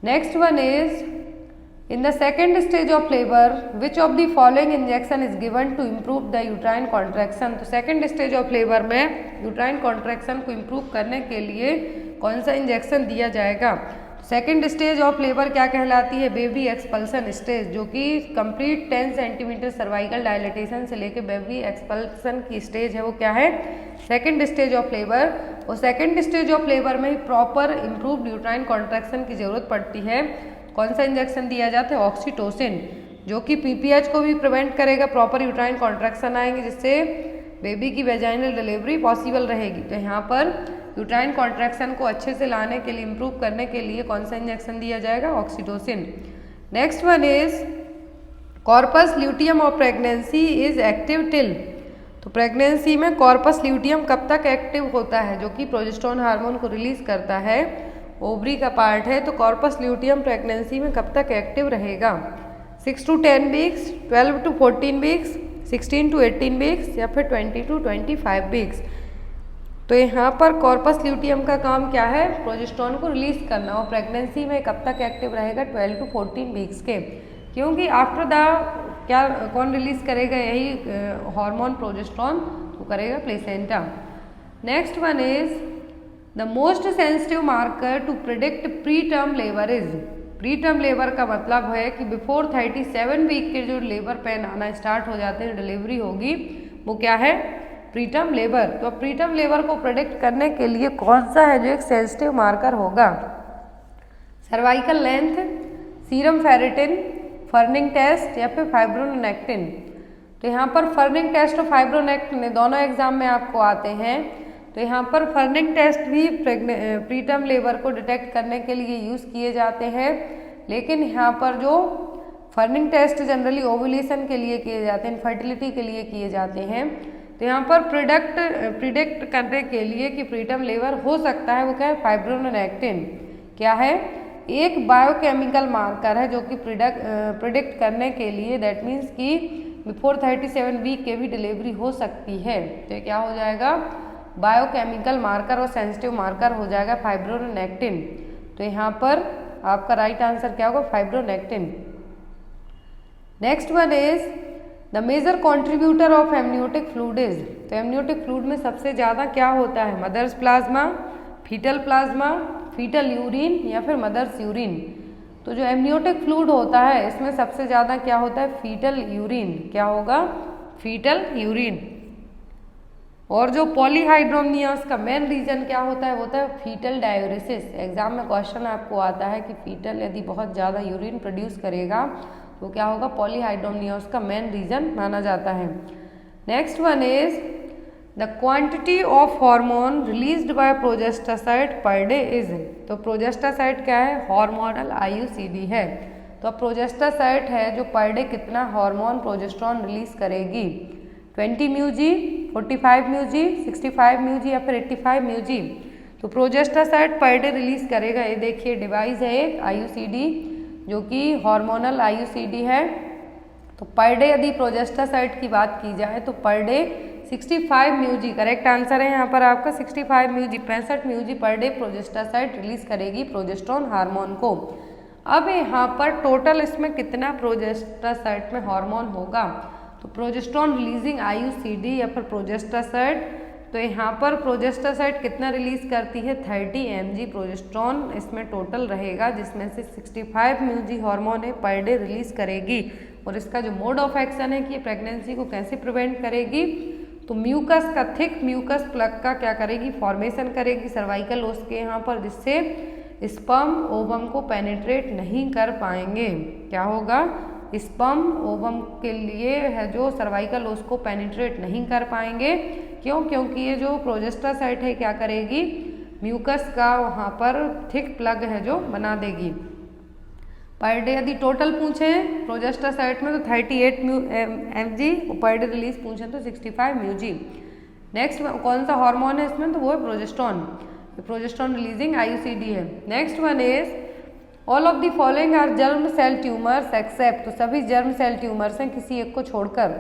Next one is in the second stage of labour which of the following injection is given to improve the uterine contraction. तो सेकेंड स्टेज ऑफ लेबर में यूट्राइन कॉन्ट्रैक्शन को इम्प्रूव करने के लिए कौन सा इंजेक्शन दिया जाएगा? सेकेंड स्टेज ऑफ लेबर क्या कहलाती है? बेबी एक्सपल्सन स्टेज, जो कि कंप्लीट 10 सेंटीमीटर सर्वाइकल डायलेटेशन से लेके बेबी एक्सपल्सन की स्टेज है, वो क्या है? Second stage of labour. और सेकेंड स्टेज ऑफ लेबर में ही प्रॉपर इम्प्रूव्ड यूट्राइन कॉन्ट्रैक्शन की जरूरत पड़ती है। कौन सा इंजेक्शन दिया जाता है? ऑक्सीटोसिन, जो कि PPH को भी प्रिवेंट करेगा, प्रॉपर यूट्राइन कॉन्ट्रैक्शन आएंगे, जिससे बेबी की वेजाइनल डिलीवरी पॉसिबल रहेगी। तो यहाँ पर यूट्राइन कॉन्ट्रैक्शन को अच्छे से लाने के लिए, इम्प्रूव करने के लिए कौन सा इंजेक्शन दिया जाएगा? Oxytocin. Next one is corpus luteum of pregnancy is active till. तो प्रेगनेंसी में कॉर्पस ल्यूटियम कब तक एक्टिव होता है? जो कि प्रोजेस्टेरोन हार्मोन को रिलीज करता है, ओवरी का पार्ट है। तो कॉर्पस ल्यूटियम प्रेगनेंसी में कब तक एक्टिव रहेगा? 6 to 10 weeks, 12 to 14 weeks, 16 to 18 weeks या फिर 20 to 25 वीक्स। तो यहाँ पर कॉर्पस ल्यूटियम का काम क्या है, प्रोजेस्टेरॉन को रिलीज करना। और प्रेगनेंसी में कब तक एक्टिव रहेगा, 12 to 14 वीक्स के, क्योंकि आफ्टर द क्या कौन रिलीज करेगा, यही हार्मोन प्रोजेस्टेरॉन तो करेगा placenta. Next one is the most sensitive marker to predict preterm labour is. Preterm labour का मतलब है कि बिफोर 37 वीक के जो लेबर पेन आना स्टार्ट हो जाते हैं, डिलीवरी होगी, वो क्या है, प्री टर्म लेबर। तो प्री टर्म लेबर को प्रिडिक्ट करने के लिए कौन सा है जो एक सेंसिटिव मार्कर होगा, cervical length, serum ferritin, ferning test या फिर फाइब्रोनेक्टिन। तो यहाँ पर फर्निंग टेस्ट और फाइब्रोनेक्टिन दोनों एग्जाम में आपको आते हैं। तो यहाँ पर फर्निंग टेस्ट भी प्री टर्म लेबर को डिटेक्ट करने के लिए यूज़ किए जाते हैं, लेकिन यहाँ पर जो फर्निंग टेस्ट जनरली ओव्यूलेशन के लिए किए जाते हैं, फर्टिलिटी के लिए किए जाते हैं। तो यहाँ पर प्रिडिक्ट करने के लिए कि प्रीटर्म लेबर हो सकता है, वो क्या है, फाइब्रोनेक्टिन क्या है, एक बायोकेमिकल मार्कर है जो कि प्रिडिक्ट करने के लिए, दैट मीन्स कि बिफोर 37 वीक के भी डिलीवरी हो सकती है। तो ये क्या हो जाएगा, बायोकेमिकल मार्कर और सेंसिटिव मार्कर हो जाएगा फाइब्रोनेक्टिन। तो यहाँ पर आपका राइट आंसर क्या होगा, fibronectin. Next one is the major contributor of amniotic fluid is. तो एमनियोटिक फ्लूइड में सबसे ज़्यादा क्या होता है, mother's plasma, foetal plasma, foetal urine या फिर मदर्स यूरिन। तो जो एमनियोटिक फ्लूइड होता है इसमें सबसे ज़्यादा क्या होता है, फीटल यूरिन। क्या होगा, फीटल यूरिन। और जो पॉलीहाइड्रोमनियास का मेन रीजन क्या होता है फीटल डायूरेसिस। एग्जाम में क्वेश्चन आपको आता है कि फीटल यदि बहुत ज़्यादा यूरिन प्रोड्यूस करेगा तो क्या होगा, पॉलीहाइड्रोमनियास का मेन रीजन माना जाता है। Next one is the quantity of hormone released by Progestasert per day is. तो प्रोजेस्टासाइड क्या है, हार्मोनल आईयूसीडी है। तो प्रोजेस्टासाइड है जो पर डे कितना हार्मोन प्रोजेस्टेरॉन रिलीज करेगी, 20 म्यूजी, 45 म्यूजी, 65 म्यूजी या फिर 85 म्यूजी। तो प्रोजेस्टासाइड पर डे रिलीज करेगा। ये देखिए डिवाइस है एक आईयूसीडी जो कि हार्मोनल आईयूसीडी है। तो पर डे यदि प्रोजेस्टासाइड की बात की जाए तो पर डे 65 म्यूजी करेक्ट आंसर है यहाँ पर आपका, 65 म्यूजी, 65 म्यूजी पर डे प्रोजेस्टासाइड रिलीज करेगी प्रोजेस्टेरॉन हार्मोन को। अब यहाँ पर टोटल इसमें कितना प्रोजेस्टासाइड में हार्मोन होगा, तो प्रोजेस्टेरॉन रिलीजिंग आईयूसीडी या फिर प्रोजेस्टासाइड। तो यहाँ पर प्रोजेस्टासाइड कितना रिलीज करती है, 30 mg प्रोजेस्टेरॉन इसमें टोटल रहेगा, जिसमें से 65 म्यूजी हार्मोन है पर डे रिलीज करेगी। और इसका जो मोड ऑफ एक्शन है कि प्रेगनेंसी को कैसे प्रिवेंट करेगी, तो म्यूकस का, थिक म्यूकस प्लग का क्या करेगी, फॉर्मेशन करेगी सर्वाइकल ओस के यहाँ पर, जिससे स्पर्म ओवम को पेनिट्रेट नहीं कर पाएंगे। क्या होगा, स्पर्म ओवम के लिए है जो सर्वाइकल ओस को पेनिट्रेट नहीं कर पाएंगे। क्यों, क्योंकि ये जो प्रोजेस्टासाइड है क्या करेगी, म्यूकस का वहाँ पर थिक प्लग है जो बना देगी। पर डे यदि टोटल पूछें प्रोजेस्टासाइड में तो 38 mg, पर डे रिलीज पूछें तो 65 म्यूजी। नेक्स्ट कौन सा हार्मोन है इसमें, तो वो है प्रोजेस्टेरॉन, प्रोजेस्टेरॉन रिलीजिंग आईयूसीडी है। Next one is all of the following are germ cell tumours except. तो सभी जर्म सेल ट्यूमर्स हैं किसी एक को छोड़कर।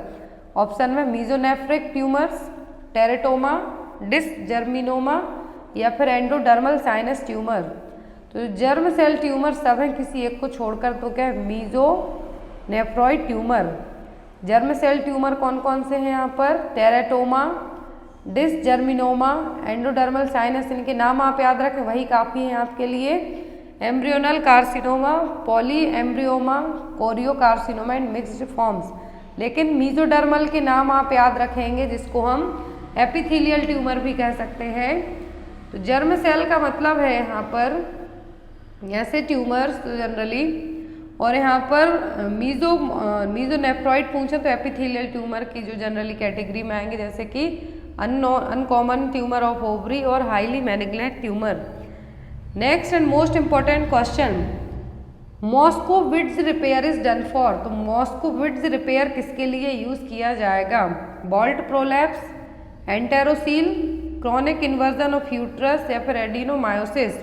ऑप्शन में मीजोनेफ्रिक ट्यूमर्स, टेरेटोमा, डिसजर्मिनोमा या फिर एंडोडर्मल साइनस ट्यूमर। तो जर्म सेल ट्यूमर सब हैं किसी एक को छोड़कर, तो क्या है, मीजोनेफ्रॉइड ट्यूमर। जर्म सेल ट्यूमर कौन कौन से हैं यहाँ पर, टेरेटोमा, डिसजर्मिनोमा, एंडोडर्मल साइनस, इनके नाम आप याद रखें वही काफ़ी हैं आपके लिए। Embryonal carcinoma, polyembryoma, choriocarcinoma and mixed forms. लेकिन मीजोडर्मल के नाम आप याद रखेंगे जिसको हम एपिथेलियल ट्यूमर भी कह सकते हैं। तो जर्म सेल का मतलब है यहाँ पर ऐसे ट्यूमर्स जनरली, और यहाँ पर मीजोनेफ्रॉइड पूछे तो एपिथेलियल ट्यूमर की जो जनरली कैटेगरी में आएंगे, जैसे कि अनकॉमन ट्यूमर ऑफ ओवरी और highly malignant tumour. Next and most important question, Moschcowitz repair is done for. तो मॉस्कोविट्ज रिपेयर किसके लिए यूज किया जाएगा, vault prolapse, enterocele, chronic inversion of uterus या फिर एडिनोमायोसिस।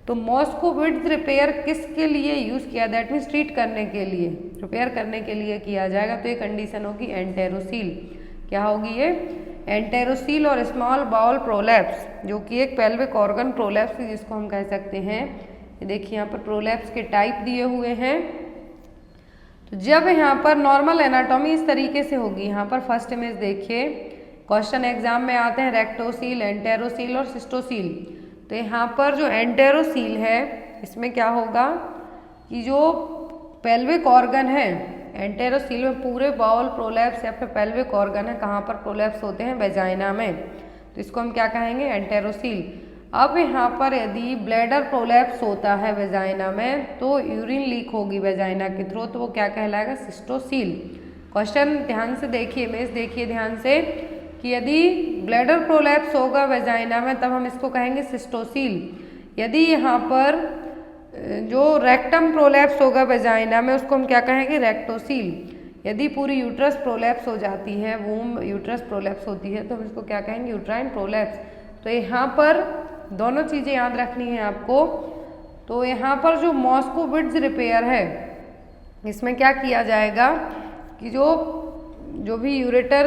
तो मॉस्कोविट्ज रिपेयर किसके लिए यूज़ किया, दैट मीन्स ट्रीट करने के लिए, रिपेयर करने के लिए किया जाएगा। तो ये कंडीशन होगी एंटेरोसील। क्या होगी ये, एंटेरोसील और स्मॉल बाउल प्रोलैप्स, जो कि एक पेल्विक ऑर्गन प्रोलैप्स जिसको हम कह सकते हैं। ये देखिए यहाँ पर प्रोलैप्स के टाइप दिए हुए हैं। तो जब यहाँ पर नॉर्मल एनाटॉमी इस तरीके से होगी, यहाँ पर फर्स्ट इमेज देखिए, क्वेश्चन एग्जाम में आते हैं रेक्टोसील, एंटेरोसील और सिस्टोसील। तो यहाँ पर जो एंटेरोसील है इसमें क्या होगा कि जो पेल्विक ऑर्गन है, एंटेरोसील में पूरे बाउल प्रोलैप्स या फिर पेल्विक ऑर्गन है, कहाँ पर प्रोलैप्स होते हैं, वेजाइना में, तो इसको हम क्या कहेंगे, एंटेरोसील। अब यहाँ पर यदि ब्लैडर प्रोलैप्स होता है वेजाइना में तो यूरिन लीक होगी वेजाइना के थ्रू, तो वो क्या कहलाएगा, सिस्टोसील। क्वेश्चन ध्यान से देखिए, इमेज देखिए ध्यान से कि यदि ब्लैडर प्रोलैप्स होगा वेजाइना में तब हम इसको कहेंगे सिस्टोसील। यदि यहाँ पर जो रेक्टम प्रोलैप्स होगा वेजाइना में उसको हम क्या कहेंगे, रेक्टोसील। यदि पूरी यूट्रस प्रोलैप्स हो जाती है, वूम यूट्रस प्रोलैप्स होती है, तो हम इसको क्या कहेंगे, यूट्राइन प्रोलैप्स। तो यहाँ पर दोनों चीज़ें याद रखनी है आपको। तो यहाँ पर जो मॉस्कोविट्ज रिपेयर है इसमें क्या किया जाएगा कि जो भी यूरेटर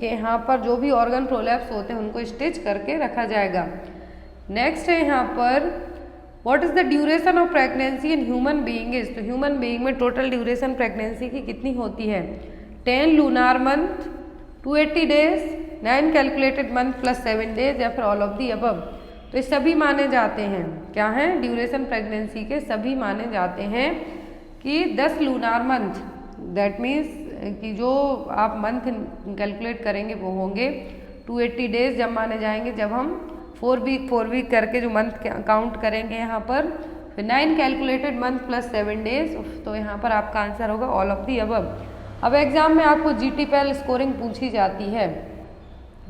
के यहाँ पर जो भी ऑर्गन प्रोलैप्स होते हैं उनको स्टिच करके रखा जाएगा। नेक्स्ट है यहाँ पर what is the duration of pregnancy in human being is. तो ह्यूमन बीइंग में टोटल ड्यूरेशन प्रेगनेंसी की कितनी होती है, 10 lunar month, 280 days, 9 calculated month plus 7 days, या फिर ऑल ऑफ दी अबव। तो ये सभी माने जाते हैं, क्या हैं, ड्यूरेशन प्रेगनेंसी के सभी माने जाते हैं कि 10 लूनार मंथ, दैट मीन्स कि जो आप मंथ कैलकुलेट करेंगे वो होंगे 280 डेज जब माने जाएंगे, जब हम 4 वीक करके जो मंथ काउंट करेंगे यहाँ पर, फिर 9 कैलकुलेटेड मंथ प्लस 7 डेज। तो यहाँ पर आपका आंसर होगा ऑल ऑफ दी अबव। अब एग्जाम में आपको GTPL स्कोरिंग पूछी जाती है,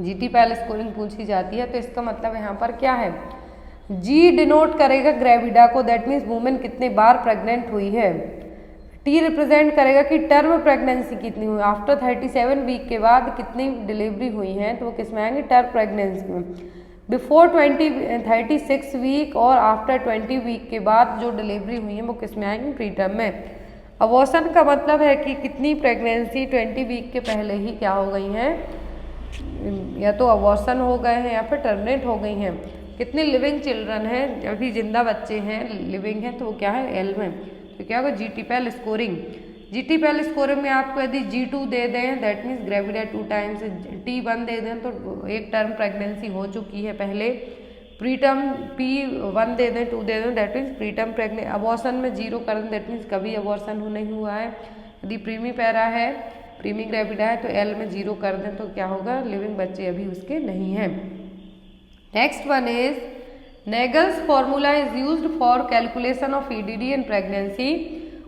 GTPL स्कोरिंग पूछी जाती है, तो इसका मतलब यहाँ पर क्या है, G डिनोट करेगा ग्रेविडा को, दैट मीन्स वुमेन कितने बार प्रेग्नेंट हुई है। T रिप्रेजेंट करेगा कि टर्म प्रेगनेंसी कितनी हुई, आफ्टर 37 वीक के बाद कितनी डिलीवरी हुई हैं, तो वो किस में आएंगे, टर्म प्रेगनेंसी में। बिफोर 36 वीक और आफ्टर 20 वीक के बाद जो डिलीवरी हुई है वो किस में आएंगे, प्री टर्म में। अबॉर्शन का मतलब है कि कितनी प्रेगनेंसी 20 वीक के पहले ही क्या हो गई हैं, या तो अबॉर्शन हो गए हैं या फिर टर्मिनेट हो गई हैं। कितने लिविंग चिल्ड्रन हैं, अभी जिंदा बच्चे हैं, लिविंग हैं, तो वो क्या है, L में। तो क्या होगा, GTPL स्कोरिंग। GTPL स्कोरिंग में आपको यदि G2 दे दें, that means gravida 2 times, T1 दे दें तो एक टर्म प्रेगनेंसी हो चुकी है पहले, प्रीटर्म P1 दे दें, 2 दे दें, that means preterm pregnancy. Abortion में 0 कर दें, दैट मीन्स कभी अबॉर्शन नहीं हुआ है। यदि प्रीमी पैरा है, प्रीमी ग्रेविडा है, तो L में 0 कर दें तो क्या होगा, लिविंग बच्चे अभी उसके नहीं हैं। Next one is Nagel's formula is used for calculation of EDD in pregnancy.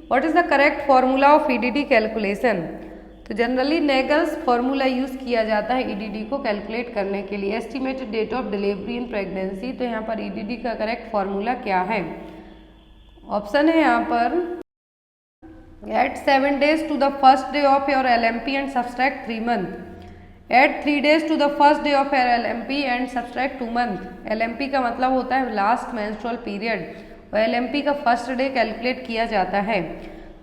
What is the correct formula of EDD calculation? तो जनरली Nagel's formula यूज़ किया जाता है EDD को कैलकुलेट करने के लिए। Estimated date of delivery in pregnancy, तो यहाँ पर EDD का करेक्ट फॉर्मूला क्या है, ऑप्शन है यहाँ पर eight 7 days to the first day of your LMP and subtract 3 month. Add 3 days to the first day of your LMP and subtract 2 month. LMP का मतलब होता है लास्ट मेंस्ट्रुअल पीरियड, और LMP का फर्स्ट डे कैलकुलेट किया जाता है।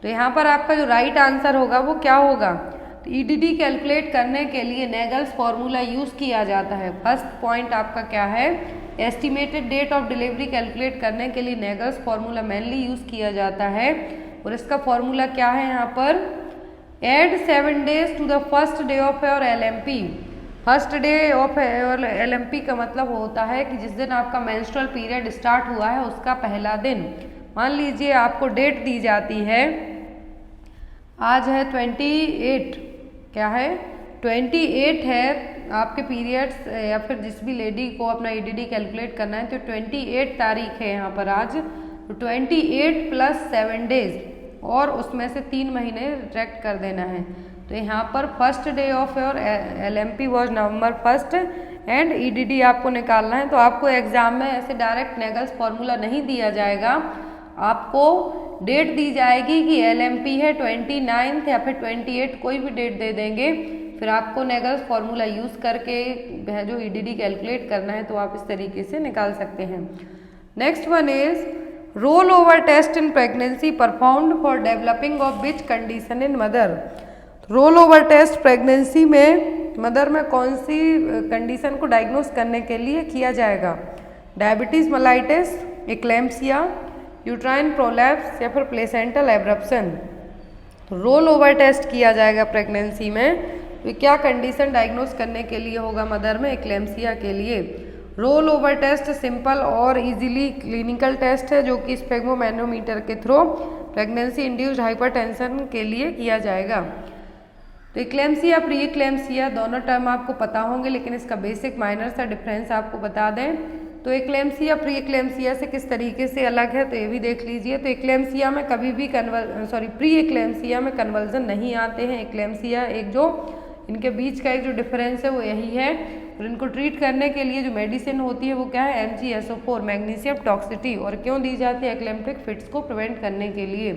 तो यहाँ पर आपका जो राइट आंसर होगा वो क्या होगा, तो EDD कैलकुलेट करने के लिए नेगल्स फॉर्मूला यूज़ किया जाता है। फर्स्ट पॉइंट आपका क्या है, estimated date of delivery calculate करने के लिए नेगल्स फॉर्मूला मेनली यूज़ किया जाता है, और इसका फॉर्मूला क्या है यहाँ पर, add 7 days to the first day of your LMP। First day of your LMP का मतलब होता है कि जिस दिन आपका मेंस्ट्रुअल पीरियड स्टार्ट हुआ है उसका पहला दिन। मान लीजिए आपको डेट दी जाती है, आज है 28, क्या है 28 है आपके पीरियड्स, या फिर जिस भी लेडी को अपना EDD कैलकुलेट करना है तो 28 तारीख है यहाँ पर आज, तो 28 + 7 days और उसमें से 3 महीने रिट्रैक्ट कर देना है। तो यहाँ पर first day of your LMP was November 1 and EDD आपको निकालना है। तो आपको एग्जाम में ऐसे डायरेक्ट नेगल्स फॉर्मूला नहीं दिया जाएगा, आपको डेट दी जाएगी कि LMP है 29 या फिर 28, कोई भी डेट दे देंगे, फिर आपको नेगल्स फॉर्मूला यूज़ करके जो EDD कैलकुलेट करना है तो आप इस तरीके से निकाल सकते हैं। Next one is roll over test in pregnancy performed for developing of which condition in mother. Roll over test pregnancy में मदर में कौन सी कंडीशन को डायग्नोस करने के लिए किया जाएगा? Diabetes mellitus, eclampsia, uterine prolapse या फिर प्लेसेंटल एब्रप्शन। तो रोल ओवर टेस्ट किया जाएगा प्रेगनेंसी में, तो क्या कंडीशन डायग्नोस करने के लिए होगा मदर में? एक्लेम्सिया के लिए। रोल ओवर टेस्ट सिंपल और इजीली क्लिनिकल टेस्ट है जो कि स्फेग्मोमैनोमीटर के थ्रू प्रेगनेंसी इंड्यूस्ड हाइपरटेंशन के लिए किया जाएगा। तो एक्लेम्सिया प्री एक्लेम्सिया दोनों टर्म आपको पता होंगे, लेकिन इसका बेसिक माइनर सा डिफरेंस आपको बता दें। तो एक्लेम्सिया प्री एक्लेम्सिया से किस तरीके से अलग है तो ये भी देख लीजिए। तो एक्लेम्सिया में कभी भी प्री एक्लेम्सिया में कन्वर्जन नहीं आते हैं। एक्लेम्सिया एक जो इनके बीच का एक जो डिफरेंस है वो यही है। और इनको ट्रीट करने के लिए जो मेडिसिन होती है वो क्या है? MgSO4 magnesium toxicity. और क्यों दी जाती है? एक्लेम्प्टिक फिट्स को प्रिवेंट करने के लिए।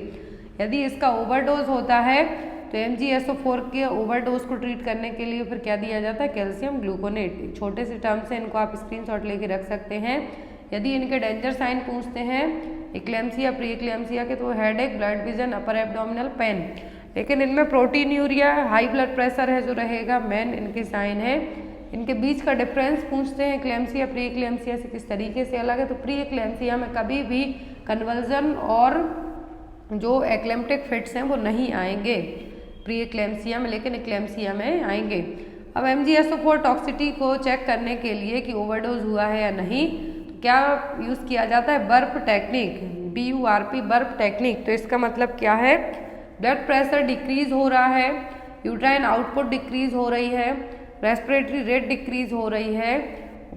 यदि इसका ओवरडोज होता है तो MgSO4 के ओवरडोज को ट्रीट करने के लिए फिर क्या दिया जाता है? Calcium gluconate. छोटे से टर्म से इनको आप स्क्रीनशॉट लेके रख सकते हैं। यदि इनके डेंजर साइन पूछते हैं एक्लेम्सिया प्री एक्लेम्सिया के, तो हेडेक, ब्लड विजन, अपर एब्डोमिनल पेन। लेकिन इनमें प्रोटीन्यूरिया, हाई ब्लड प्रेशर है जो रहेगा मेन इनके साइन है। इनके बीच का डिफरेंस पूछते हैं एक्लेम्सिया प्री एक्लेम्सिया से किस तरीके से अलग है। तो प्री एक्लेम्सिया में कभी भी कन्वर्जन और जो एक्लेम्प्टिक फिट्स हैं वो नहीं आएंगे प्री एक्लेम्सिया में, लेकिन एक्लेम्सिया में आएंगे। अब MgSO4 टॉक्सिटी को चेक करने के लिए कि ओवरडोज हुआ है या नहीं, तो क्या यूज़ किया जाता है? Burp technique, BURP burp technique. तो इसका मतलब क्या है? ब्लड प्रेशर डिक्रीज हो रहा है, यूट्राइन आउटपुट डिक्रीज हो रही है, रेस्पिरेटरी रेट डिक्रीज हो रही है,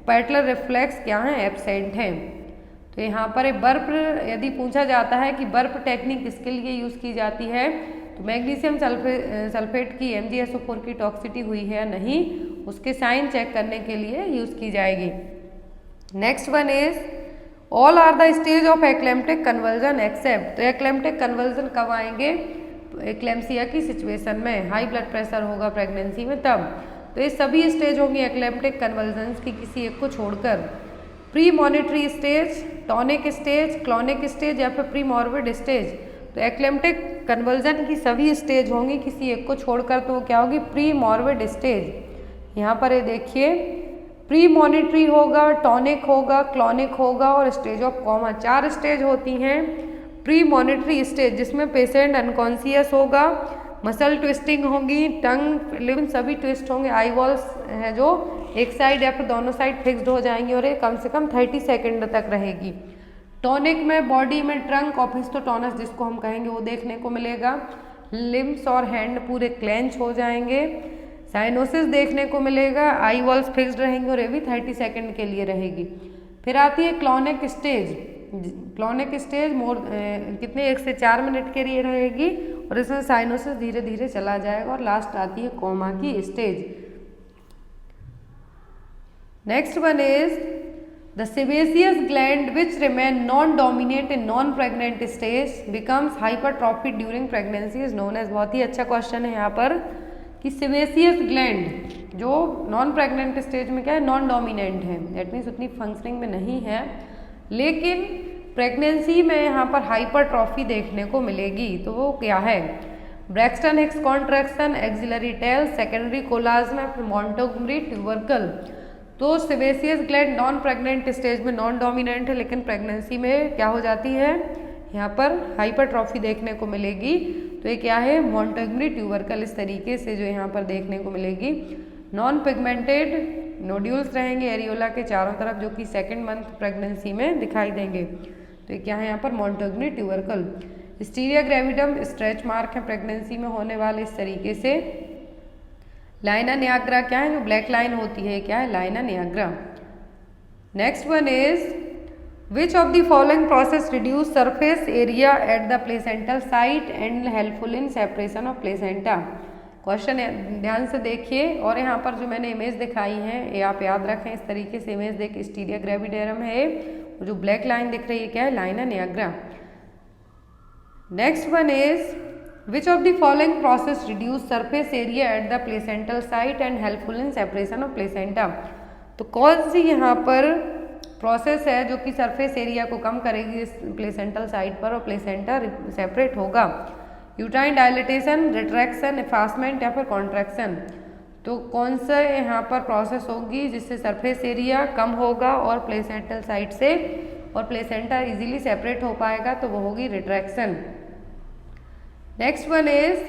पैटलर रिफ्लेक्स क्या है? एब्सेंट है। तो यहाँ पर बर्प यदि पूछा जाता है कि बर्प टेक्निक किसके लिए यूज़ की जाती है, तो मैग्नीशियम सल्फेट की MgSO4 की टॉक्सिटी हुई है या नहीं, उसके साइन चेक करने के लिए यूज़ की जाएगी। Next one is all are the stage of eclamptic convulsion except. तो एक्लेम्प्टिक कन्वर्जन कब आएंगे? एक्लेम्सिया की सिचुएशन में, हाई ब्लड प्रेशर होगा प्रेगनेंसी में तब। तो ये सभी स्टेज होंगी एक्लेम्प्टिक कन्वर्जन की किसी एक को छोड़कर। Pre monetary stage, tonic stage, clonic stage या फिर प्री मॉर्बिड स्टेज। तो एक्लेम्प्टिक कन्वर्जन की सभी स्टेज होंगी किसी एक को छोड़कर, तो वो क्या होगी? Pre morbid stage. यहाँ पर ये देखिए प्री मॉनिटरी होगा, टॉनिक होगा, क्लॉनिक होगा और स्टेज ऑफ कॉमा, 4 स्टेज होती हैं। प्री मॉनिटरी स्टेज जिसमें पेशेंट अनकॉन्शियस होगा, मसल ट्विस्टिंग होगी, टंग लिम्ब सभी ट्विस्ट होंगे, आई वॉल्स है जो एक साइड या फिर दोनों साइड फिक्स्ड हो जाएंगी और ये कम से कम 30 सेकेंड तक रहेगी। टॉनिक में बॉडी में ट्रंक ऑफिस्टोटोनस जिसको हम कहेंगे वो देखने को मिलेगा, लिम्स और हैंड पूरे क्लेंच हो जाएंगे, साइनोसिस देखने को मिलेगा, आई वॉल्स फिक्स्ड रहेंगे और ये भी 30 सेकेंड के लिए रहेगी। फिर आती है क्लॉनिक स्टेज। क्लॉनिक स्टेज कितने 1 से 4 मिनट के लिए रहेगी और इसमें साइनोसिस धीरे धीरे चला जाएगा। और लास्ट आती है कोमा की stage. Next one is the sebaceous gland which remain non dominate in non pregnant stage becomes hypertrophy during pregnancy is known as. बहुत ही अच्छा क्वेश्चन है यहाँ पर कि सेबेसियस ग्लैंड जो नॉन प्रेग्नेंट स्टेज में क्या है? नॉन डोमिनेंट है, दैट मीन्स उतनी फंक्शनिंग में नहीं है, लेकिन प्रेगनेंसी में यहाँ पर हाइपरट्रॉफी देखने को मिलेगी। तो वो क्या है? Braxton Hicks contraction, axillary tail, secondary कोलाज्मा, फिर मोंटगोमरी ट्यूबरकल। तो sebaceous gland non pregnant stage में नॉन डोमिनेंट है, लेकिन प्रेगनेंसी में क्या हो जाती है? यहाँ पर हाइपरट्रॉफी देखने को मिलेगी। तो ये क्या है? मोंटगोमरी ट्यूबरकल इस तरीके से जो यहाँ पर देखने को मिलेगी। नॉन पिगमेंटेड नोड्यूल्स रहेंगे एरियोला के चारों तरफ जो कि 2nd मंथ प्रेगनेंसी में दिखाई देंगे। तो ये क्या है यहाँ पर? Montgomery tubercle. Striae gravidarum stretch mark है प्रेगनेंसी में होने वाले इस तरीके से। लाइना नियाग्रा क्या है? जो ब्लैक लाइन होती है क्या है? लाइना Niagara. Next one is which of the following process reduce surface area at the placental site and helpful in separation of placenta. Question ध्यान से देखिए और यहाँ पर जो मैंने इमेज दिखाई है ये आप याद रखें। इस तरीके से इमेज देख, स्टीरिया ग्रेविडेरम है, जो ब्लैक लाइन दिख रही है क्या है? लाइना Niagara. Next one is which of the following process reduce surface area at the placental site and helpful in separation of placenta. तो कौन सी यहाँ पर प्रोसेस है जो कि सरफेस एरिया को कम करेगी प्लेसेंटल साइड पर और प्लेसेंटा सेपरेट होगा। यूट्राइन डायलिटेशन, रिट्रैक्शन, एफासमेंट या फिर कॉन्ट्रैक्शन। तो कौन सा यहाँ पर प्रोसेस होगी जिससे सरफेस एरिया कम होगा और प्लेसेंटल साइड से और प्लेसेंटा इजीली सेपरेट हो पाएगा, तो वो होगी retraction. Next one is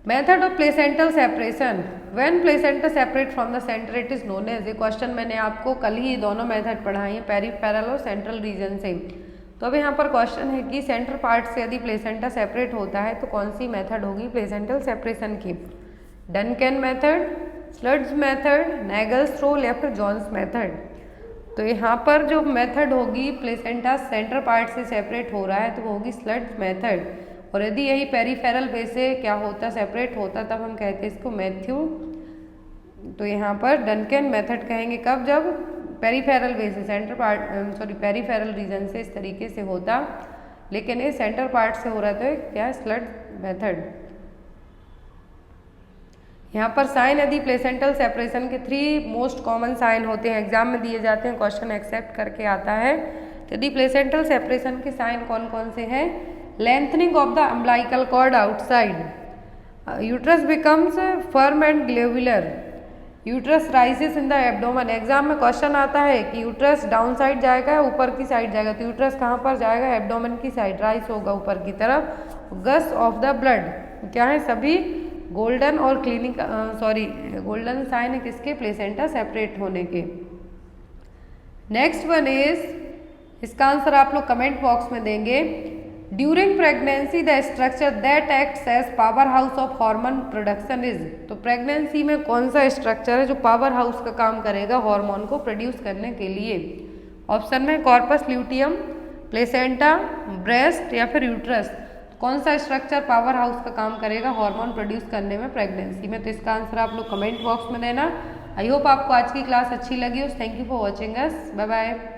method of placental separation. When placenta separate from the centre it is known as. ये क्वेश्चन मैंने आपको कल ही दोनों मेथड पढ़ाई है, पेरिफेरल और सेंट्रल रीजन से। तो अब यहाँ पर क्वेश्चन है कि सेंट्रल पार्ट से यदि प्लेसेंटा सेपरेट होता है तो कौन सी मेथड होगी प्लेसेंटल सेपरेशन की? डनकन मेथड, स्लट्ज मेथड, नैगल्स रूल या फिर जॉन्स मेथड। तो यहाँ पर जो मेथड होगी प्लेसेंटा सेंट्रल पार्ट से सेपरेट हो रहा है तो वो होगी स्लट्ज मेथड। और यदि यही पेरिफेरल वे से क्या होता सेपरेट होता तब हम कहते हैं इसको मैथ्यू। तो यहाँ पर डनकन मेथड कहेंगे कब? जब पेरिफेरल वे से सेंट्रल पार्ट पेरिफेरल रीजन से इस तरीके से होता, लेकिन ये सेंट्रल पार्ट से हो रहा है तो क्या स्लट्ज मेथड। यहाँ पर साइन यदि प्लेसेंटल सेपरेशन के 3 मोस्ट कॉमन साइन होते हैं, एग्जाम में दिए जाते हैं, क्वेश्चन एक्सेप्ट करके आता है। तो यदि प्लेसेंटल सेपरेशन के साइन कौन कौन से हैं? Lengthening of the umbilical cord outside, uterus becomes firm and globular, uterus rises in the abdomen. Exam में क्वेश्चन आता है कि यूट्रस डाउन साइड जाएगा ऊपर की साइड जाएगा, तो यूट्रस कहाँ पर जाएगा? एब्डोमेन की साइड, राइज होगा ऊपर की तरफ। गस ऑफ द ब्लड क्या है? सभी गोल्डन और गोल्डन साइन है किसके? प्लेसेंटा सेपरेट होने के। नेक्स्ट वन इज, इसका आंसर आप लोग कमेंट बॉक्स में देंगे। During pregnancy the structure that acts as power house of hormone production is. तो प्रेगनेंसी में कौन सा स्ट्रक्चर है जो पावर हाउस का काम करेगा हार्मोन को प्रोड्यूस करने के लिए? ऑप्शन में कॉर्पस ल्यूटियम, प्लेसेंटा, ब्रेस्ट या फिर यूट्रस। कौन सा स्ट्रक्चर पावर हाउस का काम करेगा हार्मोन प्रोड्यूस करने में प्रेगनेंसी में? तो इसका आंसर आप लोग कमेंट बॉक्स में देना। आई होप आपको आज की क्लास अच्छी लगी हो। Thank you for watching us. Bye bye.